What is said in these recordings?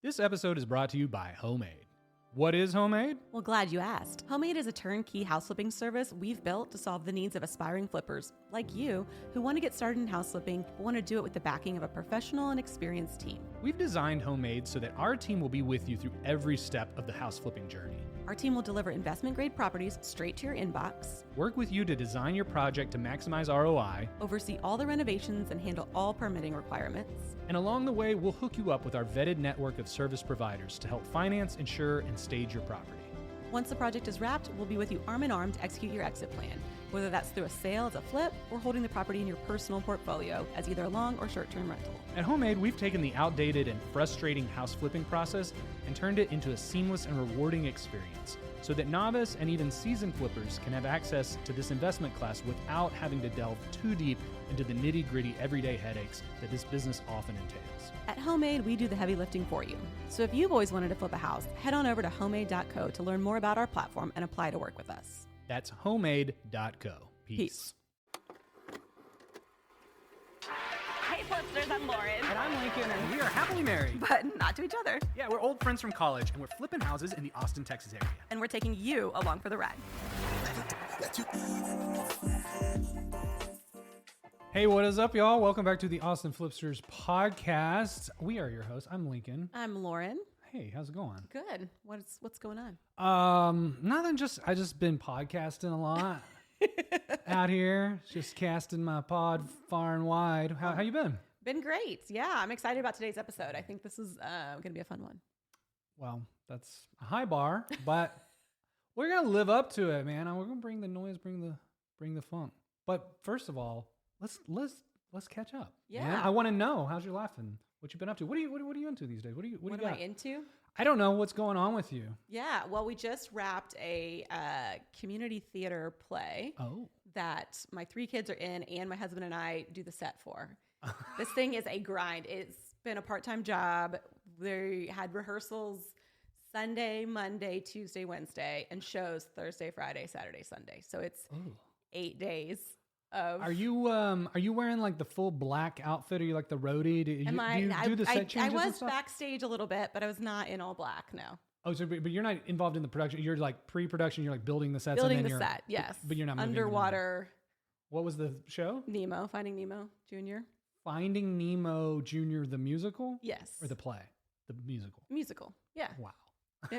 This episode is brought to you by Homemade. What is Homemade? Well, glad you asked. Homemade is a turnkey house flipping service we've built to solve the needs of aspiring flippers like you who want to get started in house flipping but want to do it with the backing of a professional and experienced team. We've designed Homemade so that our team will be with you through every step of the house flipping journey. Our team will deliver investment-grade properties straight to your inbox, Work with you to design your project to maximize ROI, oversee all the renovations, and handle all permitting requirements. and along the way, we'll hook you up with our vetted network of service providers to help finance, insure, and stage your property. Once the project is wrapped, we'll be with you arm in arm to execute your exit plan, whether that's through a sale as a flip or holding the property in your personal portfolio as either a long or short-term rental. At Homemade, we've taken the outdated and frustrating house flipping process and turned it into a seamless and rewarding experience so that novice and even seasoned flippers can have access to this investment class without having to delve too deep into the nitty-gritty everyday headaches that this business often entails. At Homemade, we do the heavy lifting for you. So if you've always wanted to flip a house, head on over to homemade.co to learn more about our platform and apply to work with us. That's homemade.co. Peace. Hey, Flipsters, I'm Lauren. And I'm Lincoln, and we are happily married. But not to each other. Yeah, we're old friends from college, and we're flipping houses in the Austin, Texas area. And we're taking you along for the ride. Hey, what is up, y'all? Welcome back to the Austin Flipsters podcast. We are your hosts. I'm Lincoln. I'm Lauren. Hey, how's it going? Good. What's going on? Nothing. I just been podcasting a lot out here. Just casting my pod far and wide. How you been? Been great. Yeah, I'm excited about today's episode. I think this is going to be a fun one. Well, that's a high bar, but we're gonna live up to it, man. We're gonna bring the noise, bring the funk. But first of all, let's catch up. Yeah. man. I want to know how's your life and what you've been up to. What are you into these days? What What do am you I got? into? I don't know what's going on with you. Yeah, well, we just wrapped a community theater play Oh. that my 3 kids are in and my husband and I do the set for. This thing is a grind. It's been a part-time job. They had rehearsals Sunday, Monday, Tuesday, Wednesday, and shows Thursday, Friday, Saturday, Sunday. So it's 8 days of... Are you wearing like the full black outfit? Are you like the roadie? Do you do the set changes I and was stuff? backstage a little bit, but I was not in all black, no. Oh, so but you're not involved in the production. You're like pre-production. You're like building the sets. Building and the then set, yes. But you're not moving around. Underwater What was the show? Nemo, Finding Nemo Jr. Finding Nemo Jr. the musical? Yes. Or the play? The musical. Musical, yeah. Wow.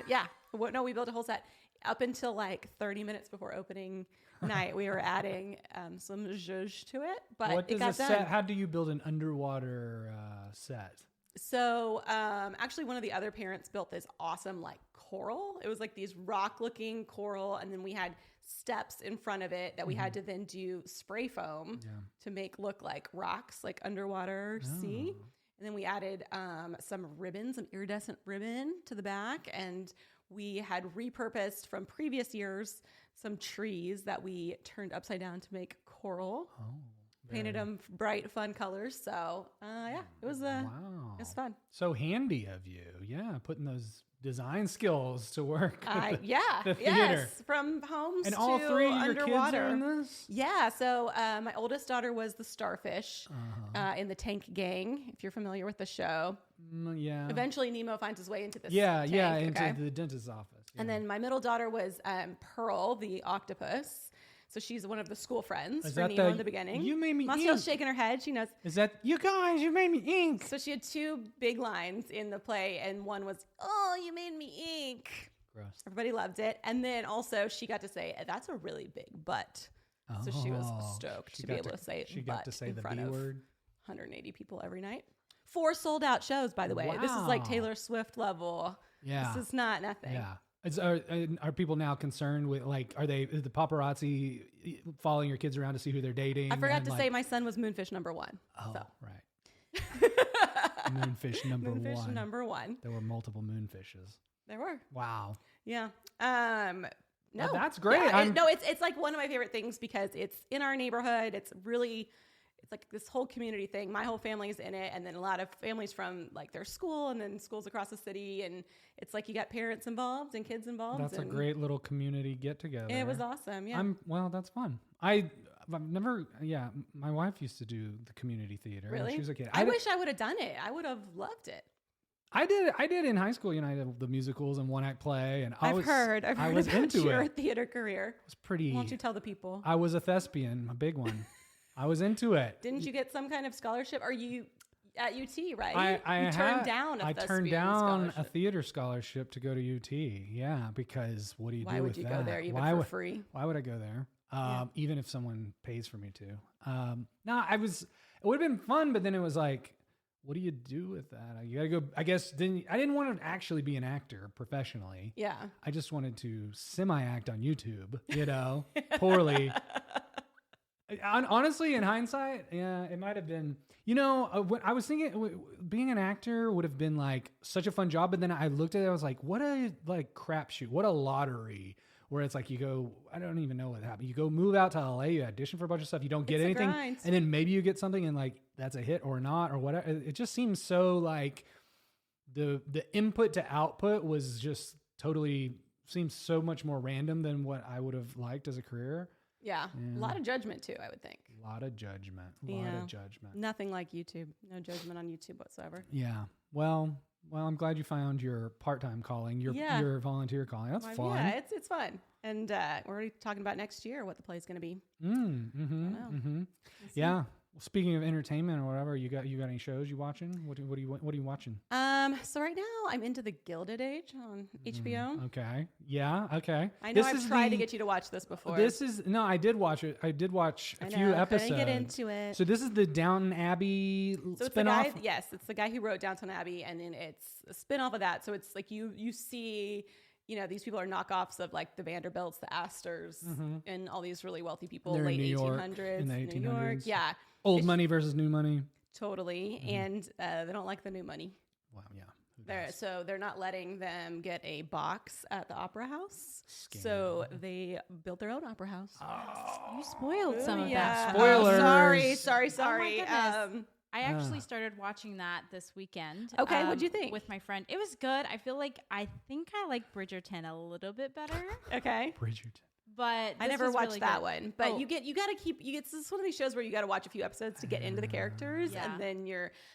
Yeah. No, we built a whole set. Up until like 30 minutes before opening night, we were adding some zhuzh to it, but What it does got a done. set? How do you build an underwater set? So actually one of the other parents built this awesome like coral. It was like these rock looking coral. And then we had steps in front of it that we had to then do spray foam to make look like rocks, like underwater sea. And then we added some ribbon, some iridescent ribbon to the back. And we had repurposed from previous years some trees that we turned upside down to make coral. Oh. Painted them bright, fun colors. So yeah, it was Wow. it was fun. So handy of you. Yeah, putting those design skills to work. at the theater. Yes, from homes And to all 3 of your underwater. kids are in this? Yeah, so my oldest daughter was the starfish in the Tank Gang, if you're familiar with the show. Yeah. Eventually, Nemo finds his way into this Yeah, tank, into the dentist's office. And then my middle daughter was Pearl, the octopus. So she's one of the school friends for Nemo in the beginning. You made me Massiel's ink. shaking her head. She knows. Is that, you guys, you made me ink. So she had 2 big lines in the play, and one was, "Oh, you made me ink." Gross. Everybody loved it. And then also she got to say, "That's a really big butt." So she was stoked to be able to say She butt got to say in the front B of word. 180 people every night. 4 sold out shows, by the way. This is like Wow. Taylor Swift level. Yeah. This is not nothing. Yeah. Are people now concerned with, like, is the paparazzi following your kids around to see who they're dating? I forgot and, to like, say my son was Moonfish number 1. Oh, So. right. Moonfish number Moonfish 1. number 1. There were multiple moonfishes. There were. Wow. Yeah. No, Well, that's great. Yeah, it's like one of my favorite things because it's in our neighborhood. It's like this whole community thing. My whole family's in it, and then a lot of families from like their school, and then schools across the city. And it's like you got parents involved and kids involved. That's a and great little community get together. It was awesome. Yeah. Well, that's fun. I've never. Yeah, my wife used to do the community theater. When Really? she was a kid. I wish I would have done it. I would have loved it. I did in high school. You know, I did the musicals and one act play, and I've heard I was about into your it. theater career. It was pretty. Why don't you tell the people? I was a thespian, a big one. I was into it. Didn't you get some kind of scholarship? Are you at UT, right? I turned down a theater scholarship to go to UT. Yeah, because what do you do with that? Why would you go there even for free? Why would I go there? Even if someone pays for me to. No, it would have been fun, but then it was like, what do you do with that? You gotta go. I guess I didn't want to actually be an actor professionally. Yeah. I just wanted to semi-act on YouTube. You know, poorly. Honestly, in hindsight, yeah, it might have been. You know, what I was thinking, being an actor would have been like such a fun job. But then I looked at it, I was like, what a crapshoot, what a lottery. Where it's like you go, I don't even know what happened. You go move out to LA, you audition for a bunch of stuff, you don't get anything, and then maybe you get something, and like that's a hit or not or whatever. It just seems so like the input to output was just totally seems so much more random than what I would have liked as a career. Yeah, a lot of judgment too, I would think. A lot of judgment. A lot of judgment. Nothing like YouTube. No judgment on YouTube whatsoever. Yeah. Well, I'm glad you found your part-time calling, your volunteer calling. That's fun. Yeah, it's fun. And we're already talking about next year what the play's going to be. Yeah. Well, speaking of entertainment or whatever, you got any shows you watching? What are you watching? So right now I'm into the Gilded Age on HBO. Okay. Yeah. Okay. I know I've tried to get you to watch this before. I did watch it. I did watch a few episodes. Couldn't get into it. So this is the Downton Abbey spinoff? It's the guy who wrote Downton Abbey, and then it's a spinoff of that. So it's like you see, you know, these people are knockoffs of like the Vanderbilts, the Astors, and all these really wealthy people, They're late in 1800s, in the 1800s. New York. Yeah. Old money versus new money. Totally. And they don't like the new money. Wow, yeah. So they're not letting them get a box at the opera house. Scam. So they built their own opera house. You spoiled some of that. Spoilers. Sorry. Oh my goodness. I actually started watching that this weekend. Okay, what'd you think? With my friend. It was good. I think I like Bridgerton a little bit better. Okay. Bridgerton. But I never watched really that good. one. But this is one of these shows where you got to watch a few episodes to get into the characters, and then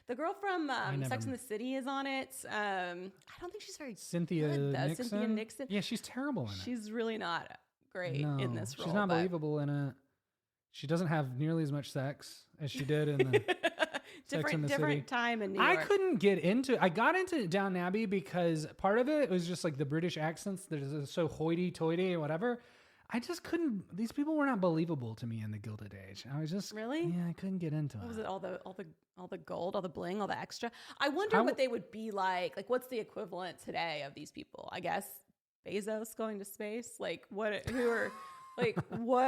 the girl from Sex and the City is on it. I don't think she's very Cynthia good, though. Nixon. Cynthia Nixon. Yeah, she's terrible in it. She's really not great in this role. She's not believable in it. She doesn't have nearly as much sex as she did in the Sex and the City. Different time in New York. I couldn't get into it. I got into Downton Abbey because part of it was just like the British accents that is so hoity-toity or whatever. I just couldn't. These people were not believable to me in the Gilded Age. I was just really, yeah, I couldn't get into it. What was it? All the gold, all the bling, all the extra. I wonder what they would be like. Like, what's the equivalent today of these people? I guess Bezos going to space. Like, what? Who are? Like, what?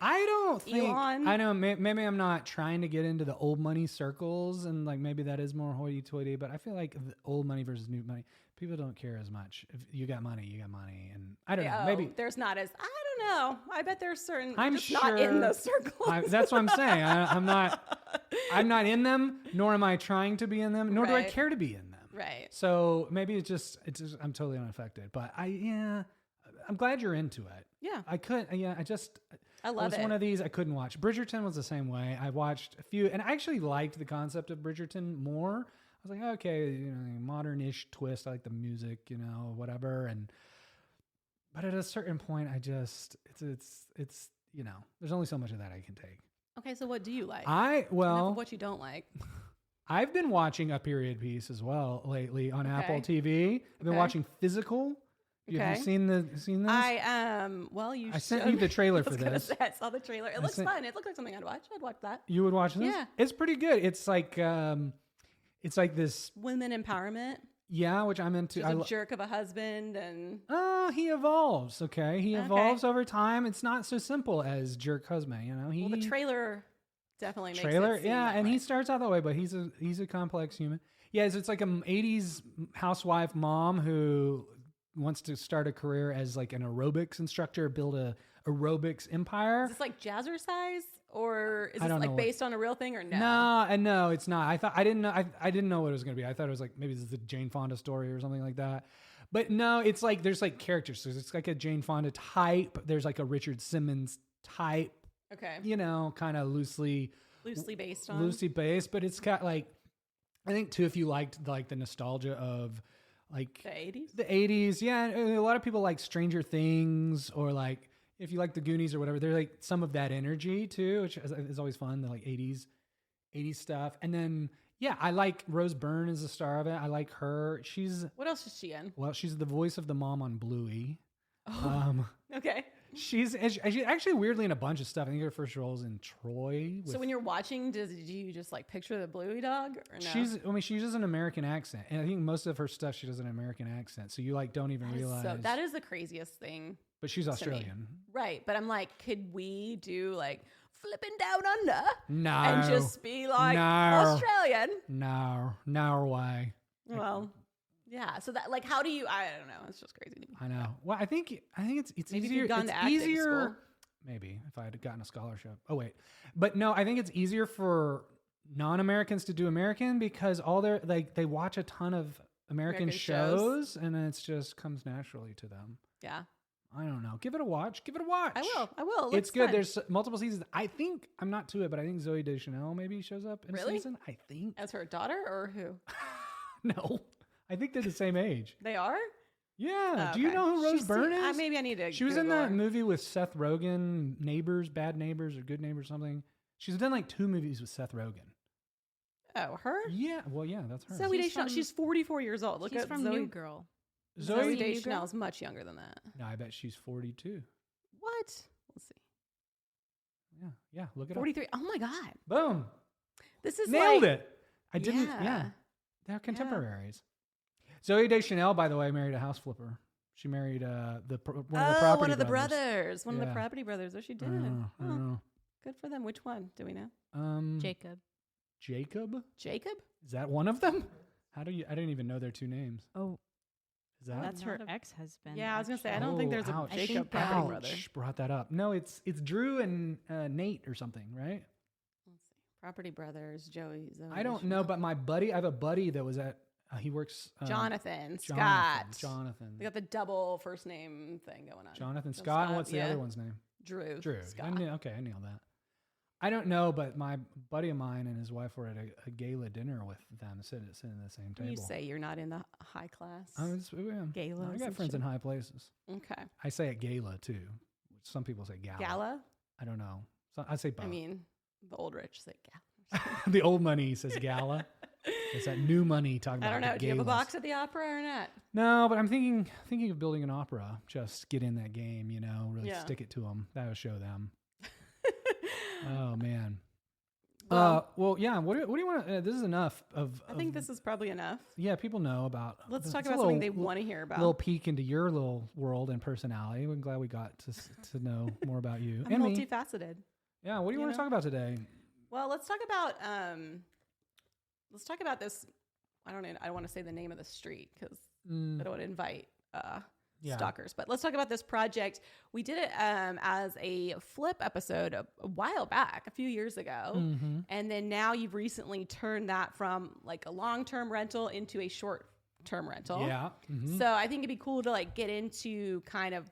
I don't think. Elon? I know. Maybe I'm not trying to get into the old money circles, and like maybe that is more hoity-toity. But I feel like the old money versus new money, people don't care as much. If you got money, you got money, and I don't know. Maybe there's not as. I don't know. I bet there's certain. I'm just sure not in those circles. That's what I'm saying. I'm not in them, nor am I trying to be in them, nor do I care to be in them. Right. So maybe it's just I'm totally unaffected. But I'm glad you're into it. Yeah. I love it. It was one of these I couldn't watch. Bridgerton was the same way. I watched a few, and I actually liked the concept of Bridgerton more. I was like, okay, modern-ish twist. I like the music, whatever. But at a certain point, it's there's only so much of that I can take. Okay, so what do you like? Enough of what you don't like. I've been watching a period piece as well lately on Apple TV. I've been watching Physical. Have you seen this? I sent you the trailer for this. I saw the trailer. It looks fun. It looked like something I'd watch. I'd watch that. You would watch this? Yeah. It's pretty good. It's like this women empowerment. Yeah, which I'm into. She's a jerk of a husband, and he evolves. Okay, he evolves over time. It's not so simple as jerk husband. The trailer definitely makes it seem that and way. he starts out that way, but he's a complex human. Yeah, it's like an 80s housewife mom who wants to start a career as like an aerobics instructor, build a aerobics empire. Is this like Jazzercise, or is this like based on a real thing, or no? No, it's not. I didn't know what it was going to be. I thought it was like maybe this is a Jane Fonda story or something like that. But no, it's like there's like characters. So it's like a Jane Fonda type. There's like a Richard Simmons type. Okay. Kind of loosely based, but it's got like I think too, if you liked like the nostalgia of like The 80s? yeah, a lot of people like Stranger Things, or like if you like the Goonies or whatever, they're like some of that energy too, which is always fun. The like 80s stuff. And then yeah, I like Rose Byrne as the star of it. I like her. What else is she in? Well, she's the voice of the mom on Bluey. Okay. She's actually weirdly in a bunch of stuff. I think her first role is in Troy. So when you're watching, do you just like picture the Bluey dog or no? She does an American accent, and I think most of her stuff she does an American accent. So you like don't even realize. That is the craziest thing. But she's Australian, right? But I'm like, could we do like flipping down under? No, and just be like Australian? No way. Well. Yeah, so that like, how do you? I don't know. It's just crazy to me. I know. Well, I think it's Maybe easier. If you've gone it's to acting easier. school. Maybe if I had gotten a scholarship. Oh wait, but no, I think it's easier for non-Americans to do American because all their like they watch a ton of American shows and it just comes naturally to them. Yeah. I don't know. Give it a watch. I will. It's good. There's multiple seasons. I think I'm not to it, but I think Zooey Deschanel maybe shows up in a season. I think as her daughter or who? No. I think they're the same age. They are? Yeah. Do you know who Rose Byrne is? Maybe I need to. She was in that movie with Seth Rogen, Neighbors, Bad Neighbors, or Good Neighbors, something. She's done like 2 movies with Seth Rogen. Oh, her? Yeah. Well, yeah, that's her. Zooey Deschanel. She's 44 years old. Look at from Zoe. New Girl. Zooey Deschanel is much younger than that. No, I bet she's 42. What? Let's see. Yeah. Look at 43. Oh my God. Boom. This is nailed it. I didn't. Yeah. Yeah. They're contemporaries. Zooey Deschanel, by the way, married a house flipper. She married one of the property one of the brothers. One of the property brothers. Oh, she did. I know. Good for them. Which one? Do we know? Jacob. Jacob? Is that one of them? I didn't even know their 2 names. Oh, is that? That's her ex-husband. Yeah, I was gonna say I don't think there's a Jacob property brother. Brought that up. No, it's Drew and Nate or something, right? Let's see. Property brothers, Zoe. I don't know, but I have a buddy that was at. He works. Jonathan Scott. Jonathan. They got the double first name thing going on. Jonathan Scott. And what's the other one's name? Drew. Scott. I nailed that. I don't know, but my buddy of mine and his wife were at a gala dinner with them, sitting at the same table. You say you're not in the high class gala. I got friends in high places. Okay. I say at gala too. Some people say gala. Gala? I don't know. So I say both. I mean, the old rich say gala. The old money says gala. It's that new money talking about. I don't know. Do you have a box at the opera or not? No, but I'm thinking of building an opera. Just get in that game, really stick it to them. That would show them. Oh man. Well, yeah. What do you want? This is enough of. I think this is probably enough. Yeah, people know about. Let's talk about something they want to hear about. A little peek into your little world and personality. I'm glad we got to know more about you. I'm multifaceted. Yeah. What do you want to talk about today? Well, let's talk about this. I don't want to say the name of the street because I don't want to invite stalkers. But let's talk about this project. We did it as a flip episode a while back, a few years ago. Mm-hmm. And then now you've recently turned that from like a long-term rental into a short-term rental. Yeah. Mm-hmm. So I think it'd be cool to like get into kind of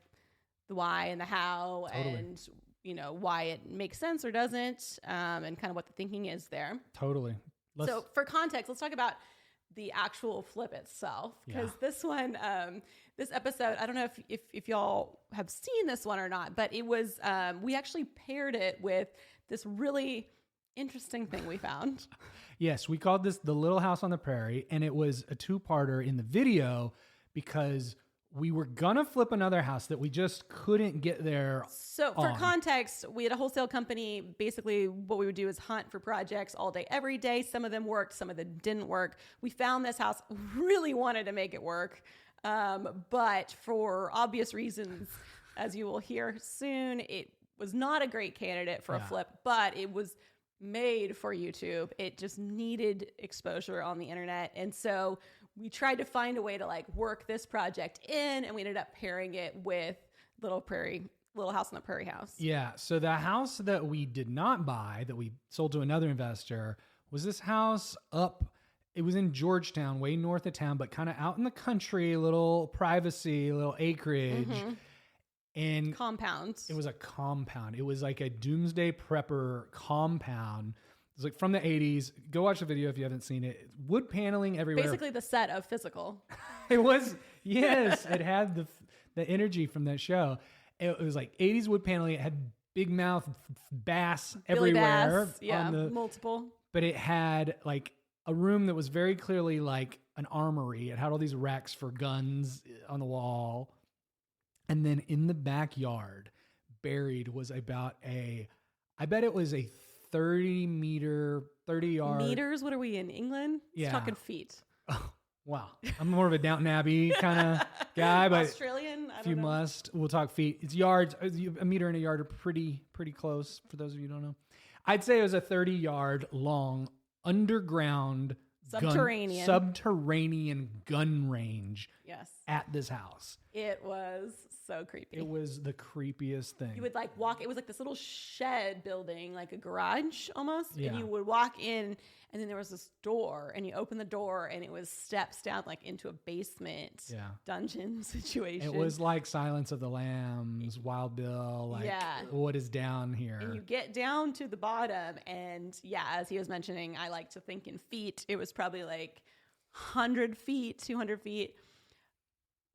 the why and the how and why it makes sense or doesn't, and kind of what the thinking is there. Totally. So for context, let's talk about the actual flip itself, because this one, this episode, I don't know if y'all have seen this one or not, but it was, we actually paired it with this really interesting thing we found. Yes, we called this The Little House on the Prairie, and it was a 2-parter in the video because we were gonna flip another house that we just couldn't get there. So for context, we had a wholesale company. Basically what we would do is hunt for projects all day, every day. Some of them worked, some of them didn't work. We found this house, really wanted to make it work. But for obvious reasons, as you will hear soon, it was not a great candidate for a flip, but it was made for YouTube. It just needed exposure on the internet. And so we tried to find a way to like work this project in, and we ended up pairing it with Little House on the Prairie house. Yeah. So the house that we did not buy, that we sold to another investor, was this house up. It was in Georgetown, way north of town, but kind of out in the country, a little privacy, a little acreage. Mm-hmm. And compounds. It was a compound. It was like a doomsday prepper compound. It was like from the 80s. Go watch the video if you haven't seen it. Wood paneling everywhere. Basically the set of Physical. It was, yes, it had the energy from that show. It was like 80s wood paneling. It had big mouth bass Billy everywhere. Bass, yeah, multiple. But it had like a room that was very clearly like an armory. It had all these racks for guns on the wall. And then in the backyard, buried was about I bet it was a 30 yard. Meters? What are we in England? Yeah. It's talking feet. Oh, wow. I'm more of a Downton Abbey kind of guy, but Australian? I if don't you know. must, we'll talk feet. It's yards. A meter and a yard are pretty close for those of you who don't know. I'd say it was a 30 yard long underground subterranean gun range. Yes. At this house. It was so creepy. It was the creepiest thing. You would like walk, it was like this little shed building, like a garage almost. Yeah. And you would walk in and then there was this door and you open the door and it was steps down like into a basement dungeon situation. It was like Silence of the Lambs, Wild Bill, like what is down here. And you get down to the bottom and as he was mentioning, I like to think in feet. It was probably like 100 feet, 200 feet.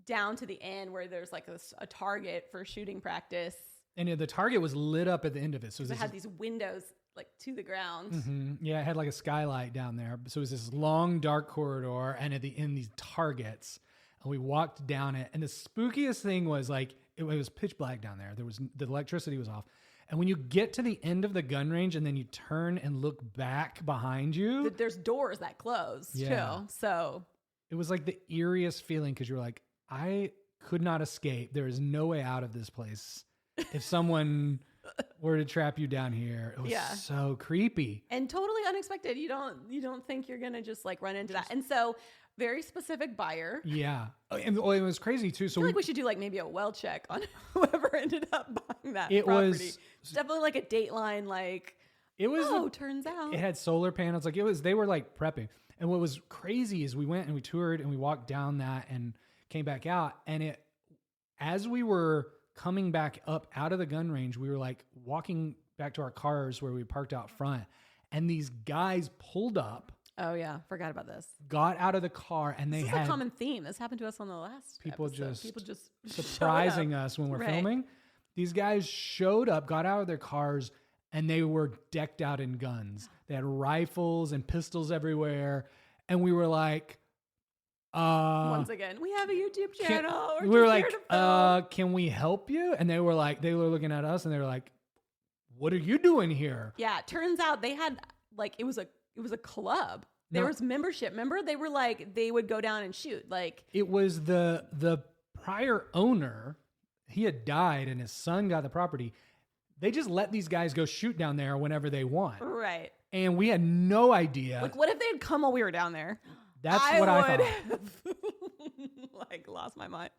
Down to the end where there's like a target for shooting practice. And the target was lit up at the end of it. So it had these windows like to the ground. Mm-hmm. Yeah, it had like a skylight down there. So it was this long, dark corridor. And at the end, these targets. And we walked down it. And the spookiest thing was like, it was pitch black down there. The electricity was off. And when you get to the end of the gun range and then you turn and look back behind you. There's doors that close too. So it was like the eeriest feeling because you were like, I could not escape. There is no way out of this place. If someone were to trap you down here, it was so creepy and totally unexpected. You don't think you're gonna just like run into that. And so very specific buyer. Yeah, and it was crazy too. So I feel like we should do like maybe a well check on whoever ended up buying that property. It's definitely like a Dateline. Like it was. Turns out it had solar panels. Like it was. They were like prepping. And what was crazy is we went and we toured and we walked down that and came back out, and as we were coming back up out of the gun range, we were like walking back to our cars where we parked out front, and these guys pulled up. Oh yeah, forgot about this. Got out of the car, and this is a common theme. This happened to us on the last episode. People just surprising us when we're filming. These guys showed up, got out of their cars, and they were decked out in guns. They had rifles and pistols everywhere, and we were like, once again, we have a YouTube channel. We were like, can we help you? And they were looking at us and they were like, what are you doing here? Yeah. Turns out they had like, it was a club. There was membership. Remember? They were like, they would go down and shoot. Like it was the prior owner. He had died and his son got the property. They just let these guys go shoot down there whenever they want. Right. And we had no idea. Like what if they had come while we were down there? That's what I thought. Have, like lost my mind.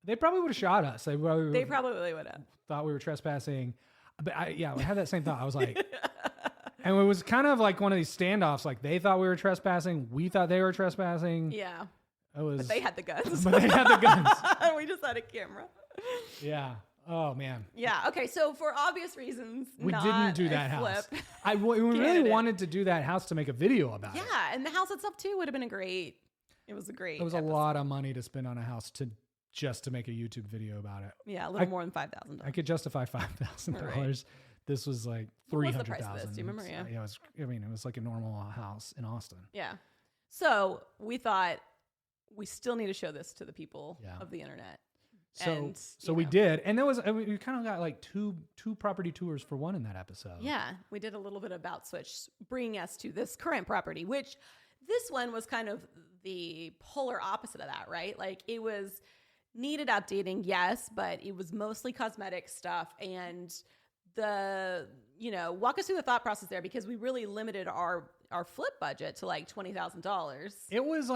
They probably would have shot us. They probably would have thought we were trespassing. But I had that same thought. I was like, and it was kind of like one of these standoffs. Like they thought we were trespassing. We thought they were trespassing. Yeah. But they had the guns. We just had a camera. Yeah. Oh man. Yeah. Okay. So for obvious reasons, we didn't do that house. We really wanted to do that house to make a video about it. Yeah, and the house itself too would have been a great. It was a great. It was episode. A lot of money to spend on a house just to make a YouTube video about it. Yeah, a little more than $5,000. I could justify $5,000. Right. This was like $300,000. What was the price of this? Do you remember? Yeah. It was like a normal house in Austin. Yeah. So we thought we still need to show this to the people of the internet. So we did, and we kind of got like two property tours for one in that episode. Yeah, we did a little bit about Switch, bringing us to this current property, which this one was kind of the polar opposite of that, right? Like it was needed updating, yes, but it was mostly cosmetic stuff. And walk us through the thought process there, because we really limited our flip budget to like $20,000. It was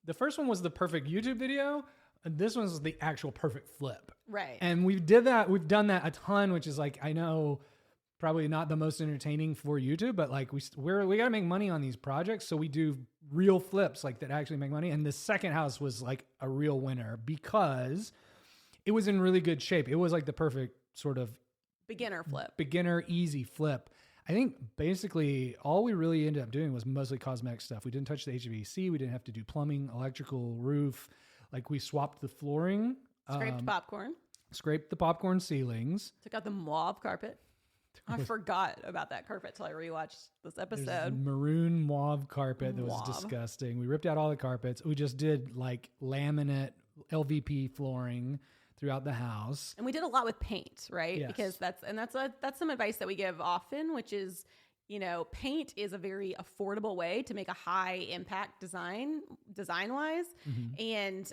the first one was the perfect YouTube video. This one's the actual perfect flip. Right. And we've done that a ton, which is like, I know probably not the most entertaining for YouTube, but like we got to make money on these projects. So we do real flips like that actually make money. And the second house was like a real winner because it was in really good shape. It was like the perfect sort of beginner flip, easy flip. I think basically all we really ended up doing was mostly cosmetic stuff. We didn't touch the HVAC. We didn't have to do plumbing, electrical, roof. Like we swapped the flooring. Scraped popcorn. Scraped the popcorn ceilings. Took out the mauve carpet. I forgot about that carpet till I rewatched this There's episode. maroon mauve carpet that was disgusting. We ripped out all the carpets. We just did like laminate LVP flooring throughout the house. And we did a lot with paint, right? Yes. Because that's some advice that we give often, which is, you know, paint is a very affordable way to make a high impact design wise, and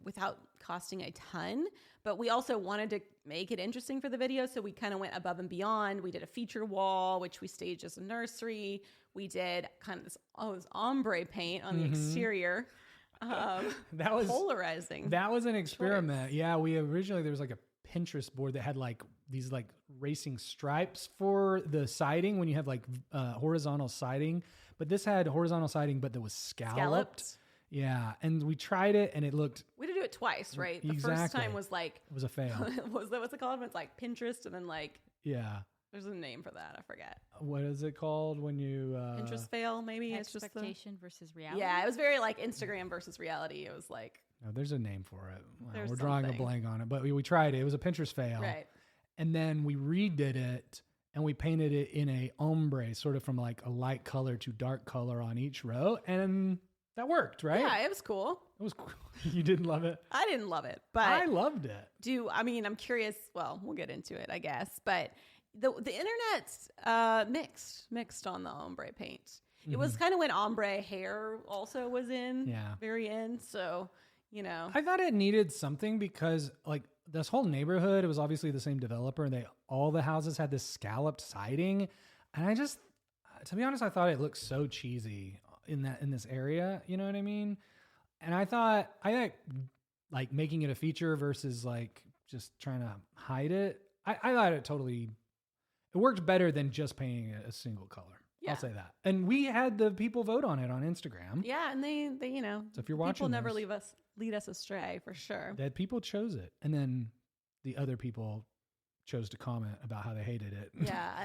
without costing a ton. But we also wanted to make it interesting for the video, so we kind of went above and beyond. We did a feature wall, which we staged as a nursery. We did kind of this ombre paint on the exterior. That was polarizing. That was an experiment. Yeah, there was like a Pinterest board that had like these like racing stripes for the siding when you have like horizontal siding, but this had horizontal siding, but that was scalloped. Yeah, and we tried it, and it looked. We had to do it twice, right? The Exactly. first time was like It was a fail. what's it called? It's like Pinterest, and then like Yeah. there's a name for that. I forget. What is it called when you Pinterest fail, maybe. It's just Expectation versus reality. yeah. It was very like Instagram versus reality. It was like No, there's a name for it. Wow, There's we're drawing a something. blank on it, but we tried it. It was a Pinterest fail. right. And then we redid it and we painted it in a ombre, sort of from like a light color to dark color on each row. And that worked, right? Yeah, it was cool. It was cool. You didn't love it? I didn't love it, but I loved it. I'm curious. Well, we'll get into it, I guess. But the internet's mixed on the ombre paint. It was kind of when ombre hair also was in. Yeah. Very in. So, you know. I thought it needed something because like this whole neighborhood, it was obviously the same developer and all the houses had this scalloped siding. And I just, to be honest, I thought it looked so cheesy in this area. You know what I mean? And I thought like making it a feature versus like just trying to hide it. I thought it worked better than just painting it a single color. Yeah. I'll say that. And we had the people vote on it on Instagram. Yeah, and they you know. So if you're watching people never this, lead us astray for sure. that people chose it. And then the other people chose to comment about how they hated it.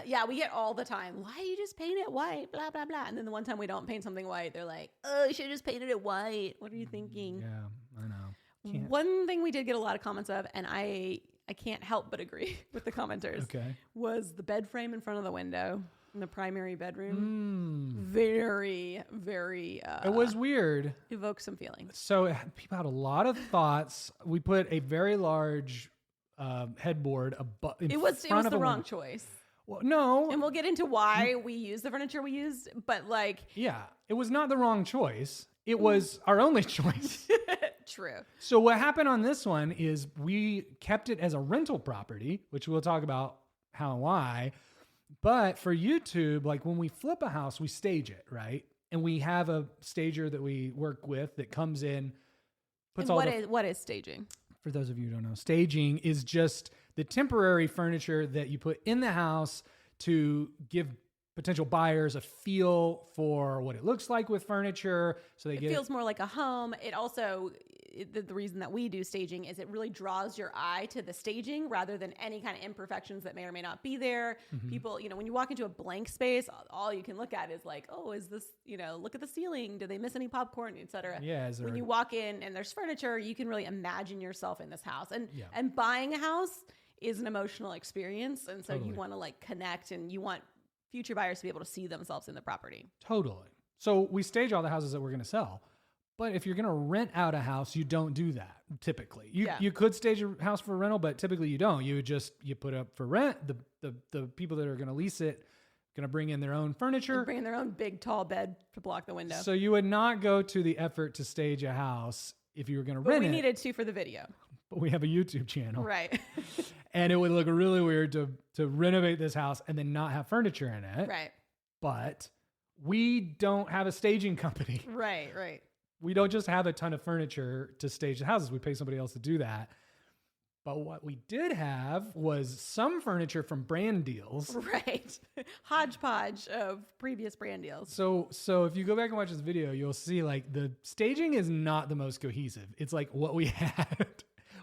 Yeah, we get all the time. Why you just paint it white? Blah blah blah. And then the one time we don't paint something white, they're like, "Oh, you should have just painted it white. What are you thinking?" Yeah, I know. One thing we did get a lot of comments of, and I can't help but agree with the commenters. Okay. Was the bed frame in front of the window in the primary bedroom. Very, very. It was weird. Evoked some feelings. So people had a lot of thoughts. We put a very large headboard It was the wrong choice. Well, no. And we'll get into why we used the furniture we used, but like. Yeah, it was not the wrong choice. It was our only choice. True. So what happened on this one is we kept it as a rental property, which we'll talk about how and why. But for YouTube, like when we flip a house, we stage it, right? And we have a stager that we work with that comes in, puts and what is staging? For those of you who don't know, staging is just the temporary furniture that you put in the house to give potential buyers a feel for what it looks like with furniture. So it feels more like a home. It also, the reason that we do staging is it really draws your eye to the staging rather than any kind of imperfections that may or may not be there. People, when you walk into a blank space, all you can look at is like, oh, is this, look at the ceiling. Did they miss any popcorn, et cetera? Yeah. When you walk in and there's furniture, you can really imagine yourself in this house. And buying a house is an emotional experience. And so you want to like connect and you want future buyers to be able to see themselves in the property. Totally. So we stage all the houses that we're going to sell. But if you're going to rent out a house, you don't do that typically. You could stage a house for rental, but typically you don't. You put up for rent. The people that are going to lease it going to bring in their own furniture. And bring in their own big tall bed to block the window. So you would not go to the effort to stage a house if you were going to rent it. But we needed to for the video. But we have a YouTube channel. Right. And it would look really weird to renovate this house and then not have furniture in it. Right. But we don't have a staging company. Right. We don't just have a ton of furniture to stage the houses. We pay somebody else to do that. But what we did have was some furniture from brand deals. Right. Hodgepodge of previous brand deals. So if you go back and watch this video, you'll see like the staging is not the most cohesive. It's like what we had.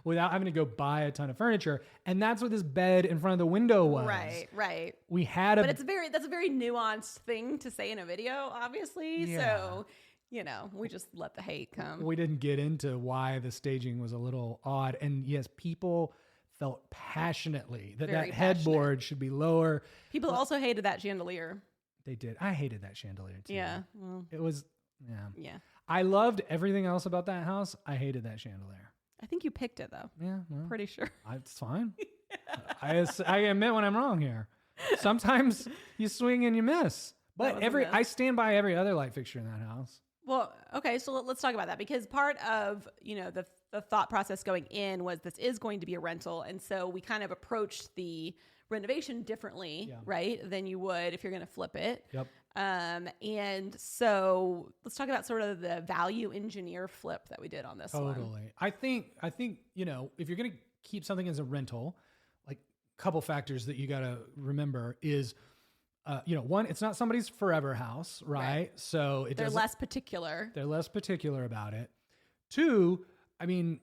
without having to go buy a ton of furniture. And that's what this bed in front of the window was. Right. We had but that's a very nuanced thing to say in a video, obviously. Yeah. So, you know, we just let the hate come. We didn't get into why the staging was a little odd. And yes, people felt passionately that Very headboard should be lower. People also hated that chandelier. They did. I hated that chandelier too. Yeah. Well, It was, yeah. I loved everything else about that house. I hated that chandelier. I think you picked it though. Yeah, well, Pretty sure. it's fine. I admit when I'm wrong here. Sometimes you swing and you miss. But I stand by every other light fixture in that house. Well, okay, so let's talk about that, because part of, you know, the thought process going in was this is going to be a rental, and so we kind of approached the renovation differently, right, than you would if you're going to flip it. Yep. And so let's talk about sort of the value engineer flip that we did on this one. Totally. I think, you know, if you're going to keep something as a rental, like a couple factors that you got to remember is, you know, one, it's not somebody's forever house, right? So they're less particular. They're less particular about it. Two, I mean,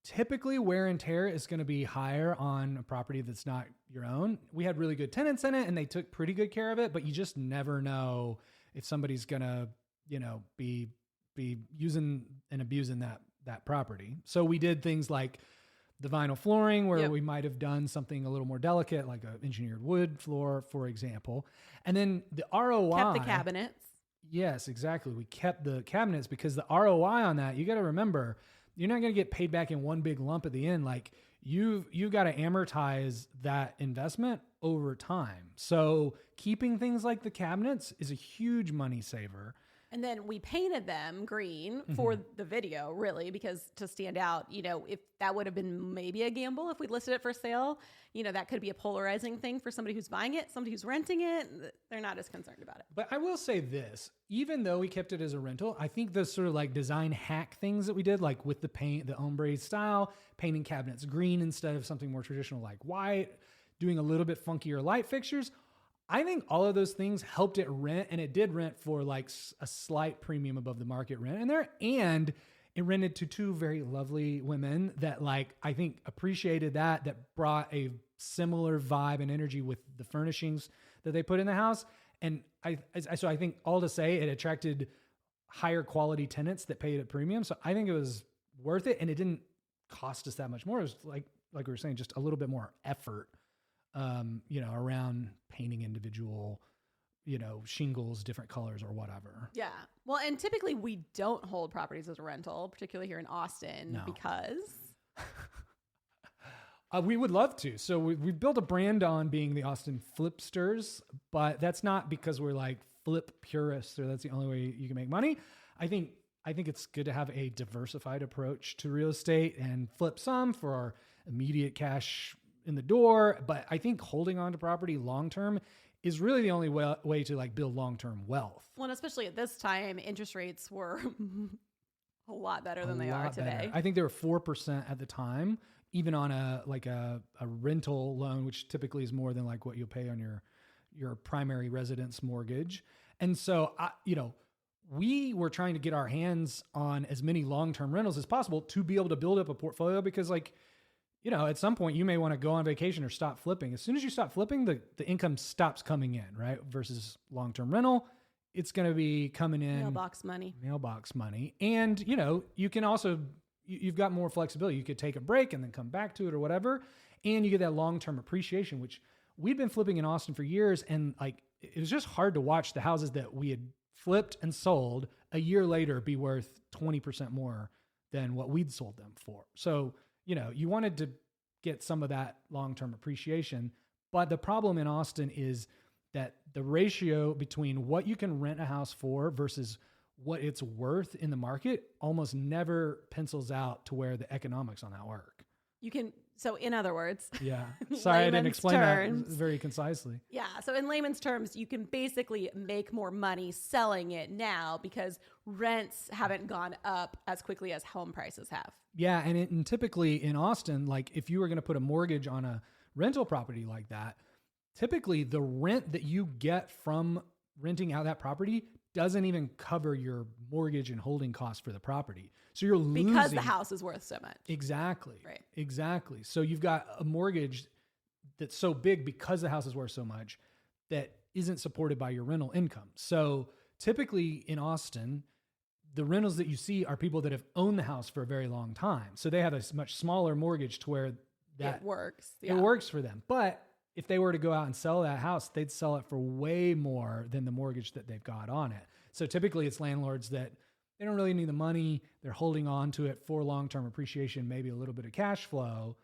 typically wear and tear is going to be higher on a property that's not your own. We had really good tenants in it and they took pretty good care of it, but you just never know if somebody's going to, you know, be using and abusing that property. So we did things like the vinyl flooring where we might have done something a little more delicate, like a engineered wood floor, for example. And then the ROI. Kept the cabinets. Yes, exactly. We kept the cabinets because the ROI on that, you got to remember, you're not going to get paid back in one big lump at the end. Like you've got to amortize that investment over time. So keeping things like the cabinets is a huge money saver. And then we painted them green for the video, really, because to stand out, you know, if that would have been maybe a gamble if we listed it for sale, you know, that could be a polarizing thing for somebody who's buying it, somebody who's renting it. They're not as concerned about it. But I will say this, even though we kept it as a rental, I think those sort of like design hack things that we did, like with the paint, the ombre style, painting cabinets green instead of something more traditional like white, doing a little bit funkier light fixtures, I think all of those things helped it rent, and it did rent for like a slight premium above the market rent in there. And it rented to two very lovely women that like, I think appreciated that brought a similar vibe and energy with the furnishings that they put in the house. And so I think all to say it attracted higher quality tenants that paid a premium. So I think it was worth it. And it didn't cost us that much more. It was like we were saying, just a little bit more effort, you know, around painting individual, you know, shingles, different colors or whatever. Yeah. Well, and typically we don't hold properties as a rental, particularly here in Austin, because we would love to. So we built a brand on being the Austin Flipsters, but that's not because we're like flip purists or that's the only way you can make money. I think it's good to have a diversified approach to real estate and flip some for our immediate cash in the door. But I think holding on to property long-term is really the only way to like build long-term wealth. Well, and especially at this time, interest rates were a lot better than they are today. Better. I think they were 4% at the time, even on a rental loan, which typically is more than like what you'll pay on your primary residence mortgage. And so, you know, we were trying to get our hands on as many long-term rentals as possible to be able to build up a portfolio because like, you know, at some point you may want to go on vacation or stop flipping. As soon as you stop flipping, the income stops coming in, right? Versus long-term rental, it's going to be coming in. Mailbox money. And, you know, you can also, you've got more flexibility. You could take a break and then come back to it or whatever. And you get that long-term appreciation, which we'd been flipping in Austin for years. And like, it was just hard to watch the houses that we had flipped and sold a year later be worth 20% more than what we'd sold them for. So, you know, you wanted to get some of that long-term appreciation, but the problem in Austin is that the ratio between what you can rent a house for versus what it's worth in the market almost never pencils out to where the economics on that work. So in other words, yeah, sorry, I didn't explain that very concisely. Yeah. So in layman's terms, you can basically make more money selling it now because rents haven't gone up as quickly as home prices have. Yeah. And typically in Austin, like if you were going to put a mortgage on a rental property like that, typically the rent that you get from renting out that property doesn't even cover your mortgage and holding costs for the property. So you're losing. Because the house is worth so much. Exactly. Right. Exactly. So you've got a mortgage that's so big because the house is worth so much that isn't supported by your rental income. So typically in Austin, the rentals that you see are people that have owned the house for a very long time. So they have a much smaller mortgage to where that it works. It works for them. But if they were to go out and sell that house, they'd sell it for way more than the mortgage that they've got on it. So typically it's landlords that they don't really need the money. They're holding on to it for long-term appreciation, maybe a little bit of cash flow,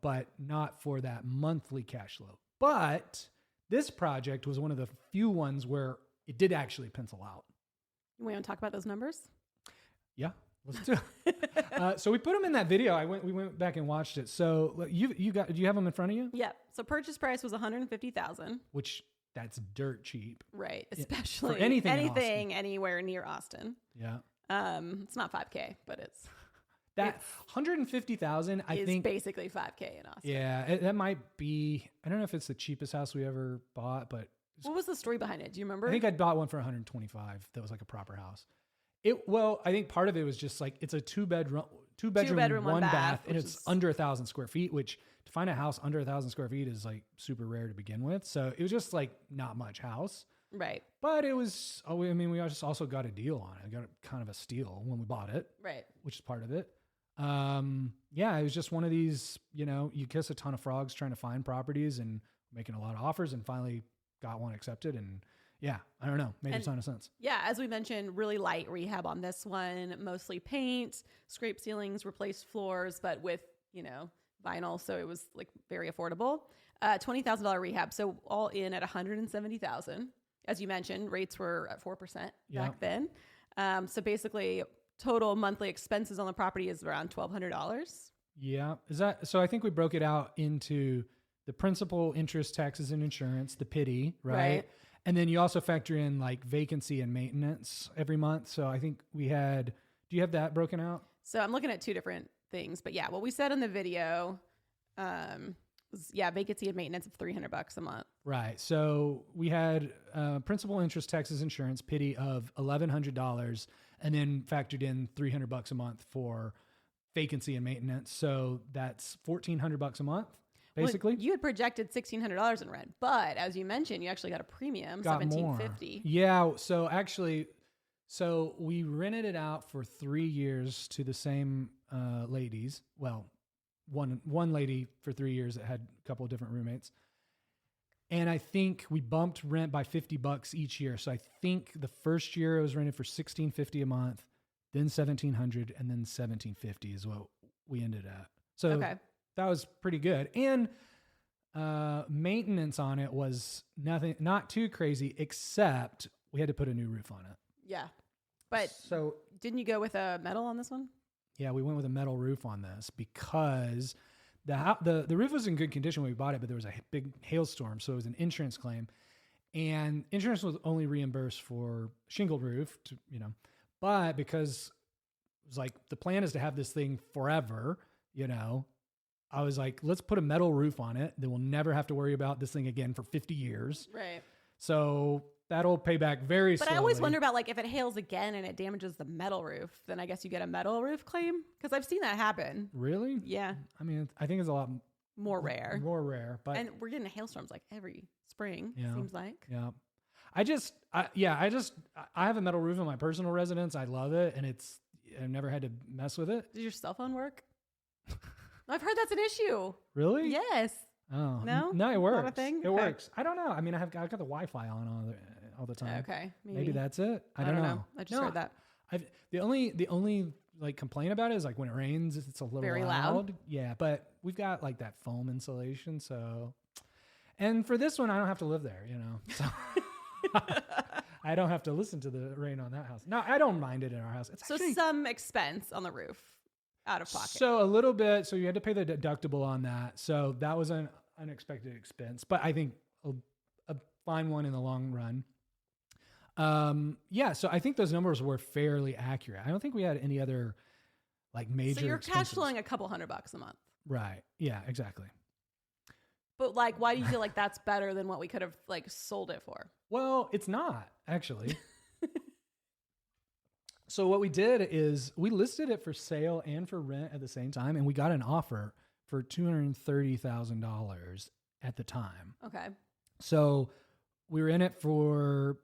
but not for that monthly cash flow. But this project was one of the few ones where it did actually pencil out. We want to talk about those numbers? Yeah, let's do it. So we put them in that video. We went back and watched it. So do you have them in front of you? Yeah. So purchase price was $150,000. Which that's dirt cheap. Right. Especially for anything anywhere near Austin. Yeah. It's not 5K, but it's that 150,000. I think basically 5K in Austin. Yeah, that might be. I don't know if it's the cheapest house we ever bought, but what was the story behind it? Do you remember? I think I bought one for 125. That was like a proper house. I think part of it was just like it's a two bedroom, one bath, and it's under 1,000 square feet. Which to find a house under 1,000 square feet is like super rare to begin with. So it was just like not much house. Right. But it was, we just also got a deal on it. I got kind of a steal when we bought it. Right. Which is part of it. It was just one of these, you kiss a ton of frogs trying to find properties and making a lot of offers and finally got one accepted. And yeah, I don't know, made a ton of sense. Yeah. As we mentioned, really light rehab on this one, mostly paint, scrape ceilings, replaced floors, but with, vinyl. So it was like very affordable. $20,000 rehab. So all in at $170,000. As you mentioned, rates were at 4% back then. So basically total monthly expenses on the property is around $1,200. Yeah. So I think we broke it out into the principal, interest, taxes, and insurance, the PITI, right? And then you also factor in like vacancy and maintenance every month. So I think do you have that broken out? So I'm looking at two different things, but yeah, what we said in the video, vacancy and maintenance of $300 a month. Right. So we had principal, interest, taxes, insurance, PITI of $1,100, and then factored in $300 a month for vacancy and maintenance. So that's $1,400 a month, basically. Well, you had projected $1,600 in rent, but as you mentioned, you actually got a premium, $1,750. Yeah. So actually, we rented it out for 3 years to the same ladies. Well, one lady for 3 years that had a couple of different roommates. And I think we bumped rent by $50 each year. So I think the first year it was rented for $1,650 a month, then $1,700, and then $1,750 is what we ended at. So that was pretty good. And maintenance on it was not too crazy, except we had to put a new roof on it. Yeah. But didn't you go with a metal on this one? Yeah, we went with a metal roof on this because the roof was in good condition when we bought it, but there was a big hailstorm, so it was an insurance claim, and insurance was only reimbursed for shingled roof, but because it was like the plan is to have this thing forever, I was like, let's put a metal roof on it. Then we'll never have to worry about this thing again for 50 years. Right. So that'll pay back very slowly. But I always wonder about like if it hails again and it damages the metal roof, then I guess you get a metal roof claim because I've seen that happen. Really? Yeah. I mean, I think it's a lot more rare. But and we're getting hailstorms like every spring. Yeah, seems like. Yeah. I have a metal roof in my personal residence. I love it, and I've never had to mess with it. Does your cell phone work? I've heard that's an issue. Really? Yes. Oh no, it works. Not a thing? It works. I don't know. I mean, I've got the Wi-Fi on all the time. Okay, maybe that's it. I don't know. I just heard that. The only like complaint about it is like when it rains, it's a little very loud. Yeah, but we've got like that foam insulation, so. And for this one, I don't have to live there, So I don't have to listen to the rain on that house. No, I don't mind it in our house. It's so actually some expense on the roof. Out of pocket. So a little bit. So you had to pay the deductible on that. So that was an unexpected expense, but I think a fine one in the long run. So I think those numbers were fairly accurate. I don't think we had any other like major. So you're expenses. Cash flowing a couple $100 a month. Right. Yeah, exactly. But like, why do you feel like that's better than what we could have like sold it for? Well, it's not actually. So what we did is we listed it for sale and for rent at the same time, and we got an offer for $230,000 at the time. Okay. So we were in it for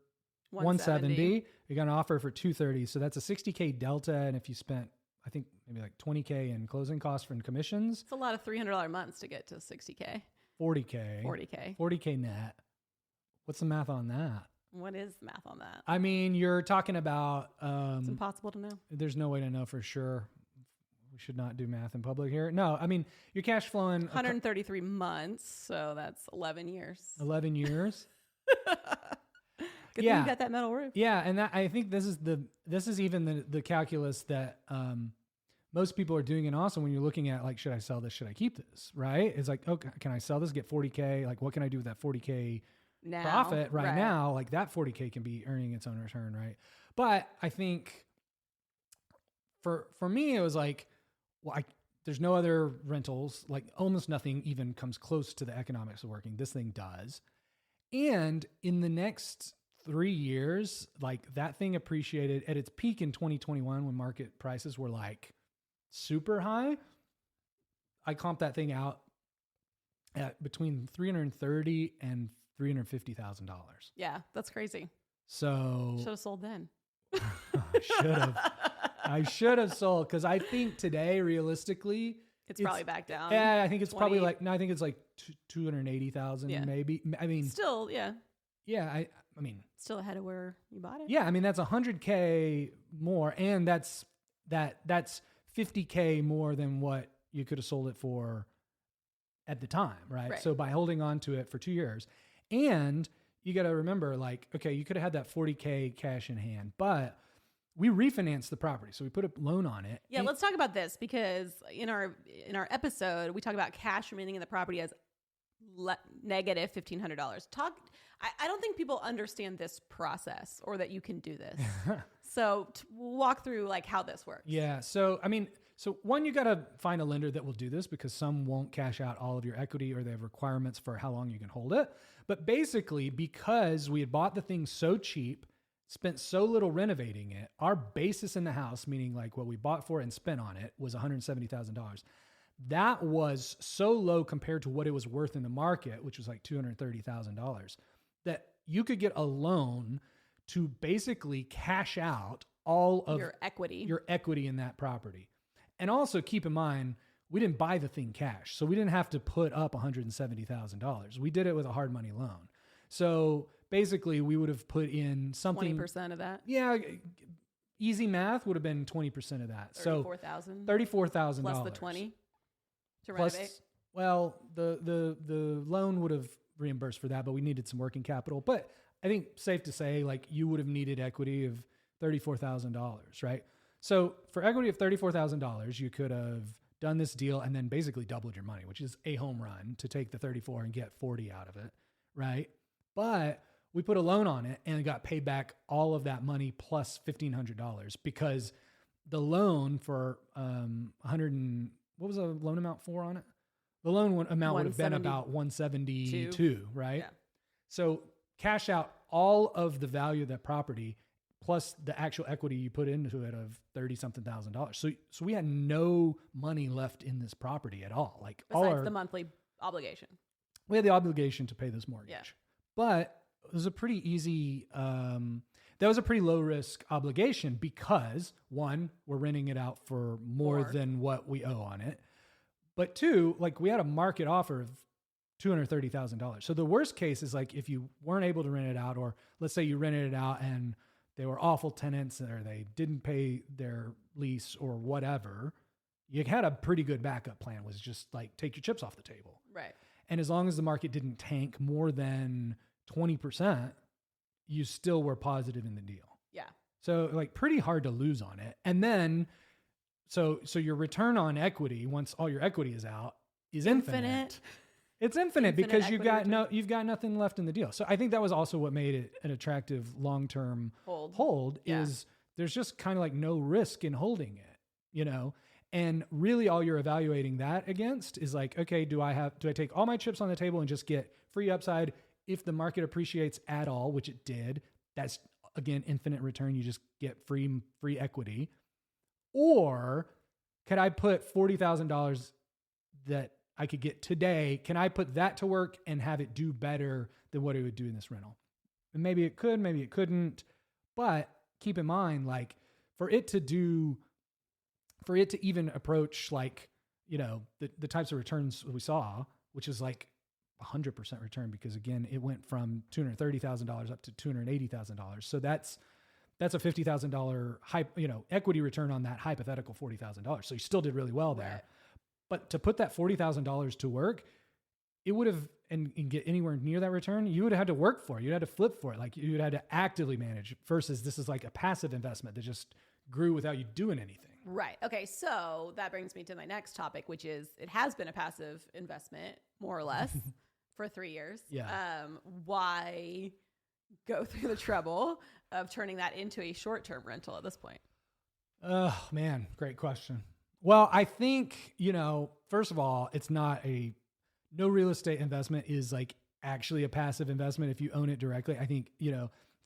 170. We got an offer for 230. So that's a $60K delta. And if you spent, I think maybe like $20K in closing costs from commissions, It's a lot of $300 months to get to $60K. 40K. 40K. 40K net. What's the math on that? What is the math on that? I mean, you're talking about, It's impossible to know. there's no way to know for sure. We should not do math in public here. No, I mean, you're cash flowing 133 months, so that's 11 years. 11 years. Good thing you got that metal roof. Yeah, and I think this is even the calculus that most people are doing. And also when you're looking at like, should I sell this? Should I keep this? Right? It's like, okay, can I sell this? Get 40K? Like, what can I do with that 40K Now, profit right now? Like that 40K can be earning its own return, right? But I think for me, it was like, well, there's no other rentals. Like almost nothing even comes close to the economics of working. This thing does. And in the next 3 years, like that thing appreciated at its peak in 2021 when market prices were like super high. I comped that thing out at between $330,000 and $350,000. Yeah, that's crazy. So Should have sold then. I should have sold because I think today, realistically, It's probably back down. Yeah, I think it's 20. probably like, no, I think it's like 280,000 Yeah. maybe. I mean, Still, yeah. yeah, I mean, Still ahead of where you bought it. yeah, I mean, that's 100K more. And that's 50K more than what you could have sold it for at the time. Right. So by holding on to it for 2 years, and you got to remember like, okay, you could have had that 40K cash in hand, but we refinanced the property. So we put a loan on it. Yeah, let's talk about this because in our episode, we talk about cash remaining in the property as negative $1,500. I don't think people understand this process or that you can do this. So walk through like how this works. Yeah. So, I mean, one, you got to find a lender that will do this because some won't cash out all of your equity or they have requirements for how long you can hold it. But basically, because we had bought the thing so cheap, spent so little renovating it, our basis in the house, meaning like what we bought for and spent on it, was $170,000. That was so low compared to what it was worth in the market, which was like $230,000, that you could get a loan to basically cash out all of your equity in that property. And also keep in mind, we didn't buy the thing cash. So we didn't have to put up $170,000. We did it with a hard money loan. So basically we would have put in something 20% of that. Yeah. Easy math would have been 20% of that. $34,000. $34,000 plus the 20 to renovate. Well, the loan would have reimbursed for that, but we needed some working capital. But I think safe to say, like you would have needed equity of $34,000, right? So for equity of $34,000, you could have done this deal and then basically doubled your money, which is a home run to take the 34 and get 40 out of it, right? But we put a loan on it and got paid back all of that money plus $1,500 because the loan for what was the loan amount for on it? The loan amount would have been about 172, right? Yeah. So cash out all of the value of that property plus the actual equity you put into it of $30,000. So we had no money left in this property at all. Like besides the monthly obligation. We had the obligation to pay this mortgage. Yeah. But it was a pretty easy, that was a pretty low risk obligation because one, we're renting it out for more than what we owe on it. But two, like we had a market offer of $230,000. So the worst case is like if you weren't able to rent it out, or let's say you rented it out and they were awful tenants or they didn't pay their lease or whatever, you had a pretty good backup plan, was just like take your chips off the table. Right. And as long as the market didn't tank more than 20%, you still were positive in the deal. Yeah. So like pretty hard to lose on it. And then, so your return on equity, once all your equity is out, is infinite. It's infinite because you've got nothing left in the deal. So I think that was also what made it an attractive long-term hold is there's just kind of like no risk in holding it, you know? And really all you're evaluating that against is like, okay, do I take all my chips on the table and just get free upside? If the market appreciates at all, which it did, that's again, infinite return. You just get free equity. Or could I put $40,000 that I could get today? Can I put that to work and have it do better than what it would do in this rental? And maybe it could, maybe it couldn't. But keep in mind, like for it to even approach like, the types of returns we saw, which is like 100% return, because again, it went from $230,000 up to $280,000. So that's a $50,000 equity return on that hypothetical $40,000. So you still did really well there. Right. But to put that $40,000 to work, it would have, and get anywhere near that return, you would have had to work for it. You'd had to flip for it. Like you would have had to actively manage versus this is like a passive investment that just grew without you doing anything. Right. Okay. So that brings me to my next topic, which is it has been a passive investment, more or less, for 3 years. Yeah. Why go through the trouble of turning that into a short-term rental at this point? Oh, man. Great question. Well, I think, first of all, it's not no real estate investment is like actually a passive investment if you own it directly. I think, if you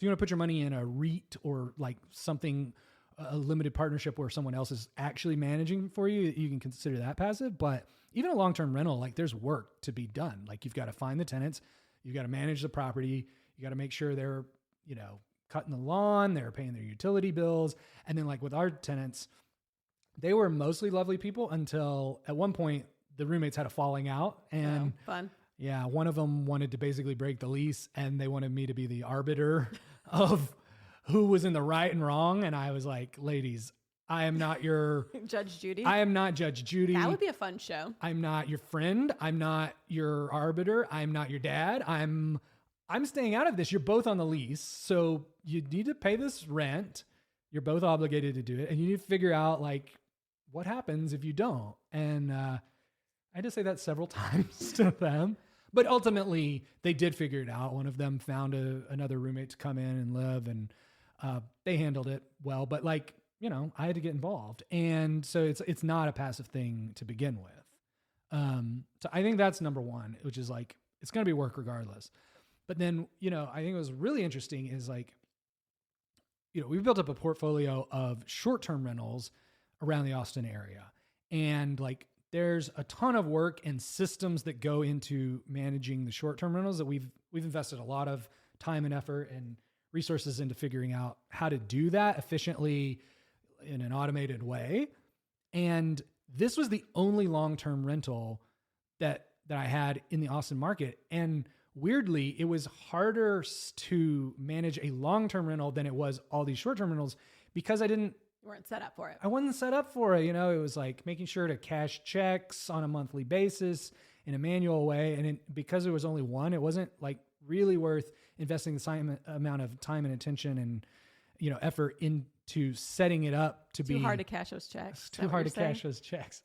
want to put your money in a REIT or like something, a limited partnership where someone else is actually managing for you, you can consider that passive. But even a long-term rental, like there's work to be done. Like you've got to find the tenants, you've got to manage the property, you got to make sure they're, cutting the lawn, they're paying their utility bills. And then like with our tenants, they were mostly lovely people until at one point the roommates had a falling out, and fun. Yeah. One of them wanted to basically break the lease, and they wanted me to be the arbiter of who was in the right and wrong. And I was like, ladies, I am not your Judge Judy. I am not Judge Judy. That would be a fun show. I'm not your friend. I'm not your arbiter. I'm not your dad. I'm staying out of this. You're both on the lease. So you need to pay this rent. You're both obligated to do it. And you need to figure out like what happens if you don't. And, I had to say that several times to them, but ultimately they did figure it out. One of them found another roommate to come in and live, and they handled it well. But like, I had to get involved, and so it's not a passive thing to begin with. So I think that's number one, which is like it's going to be work regardless. But then I think it was really interesting is like we've built up a portfolio of short-term rentals around the Austin area, and like. There's a ton of work and systems that go into managing the short-term rentals that we've invested a lot of time and effort and resources into figuring out how to do that efficiently in an automated way. And this was the only long-term rental that I had in the Austin market. And weirdly, it was harder to manage a long-term rental than it was all these short-term rentals because You weren't set up for it. I wasn't set up for it. It was like making sure to cash checks on a monthly basis in a manual way. And because there was only one, it wasn't like really worth investing the same amount of time and attention and, effort into setting it up to be too hard to cash those checks. Too hard to cash those checks.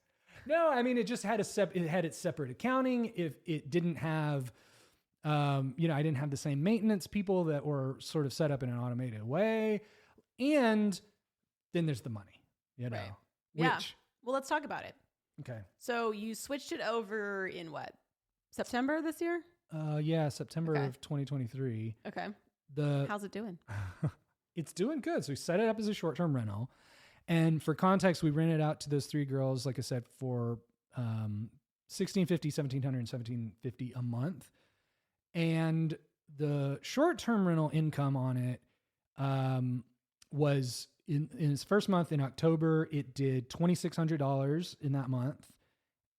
No, I mean, it just had it had its separate accounting. If it didn't have, I didn't have the same maintenance people that were sort of set up in an automated way. And then there's the money, Right. Yeah. Well, let's talk about it. Okay. So you switched it over in what? September this year? Yeah, September of 2023. Okay. How's it doing? It's doing good. So we set it up as a short-term rental. And for context, we rented out to those three girls, like I said, for $1,650, $1,700, and $1,750 a month. And the short-term rental income on it was in its first month in October, it did $2,600 in that month,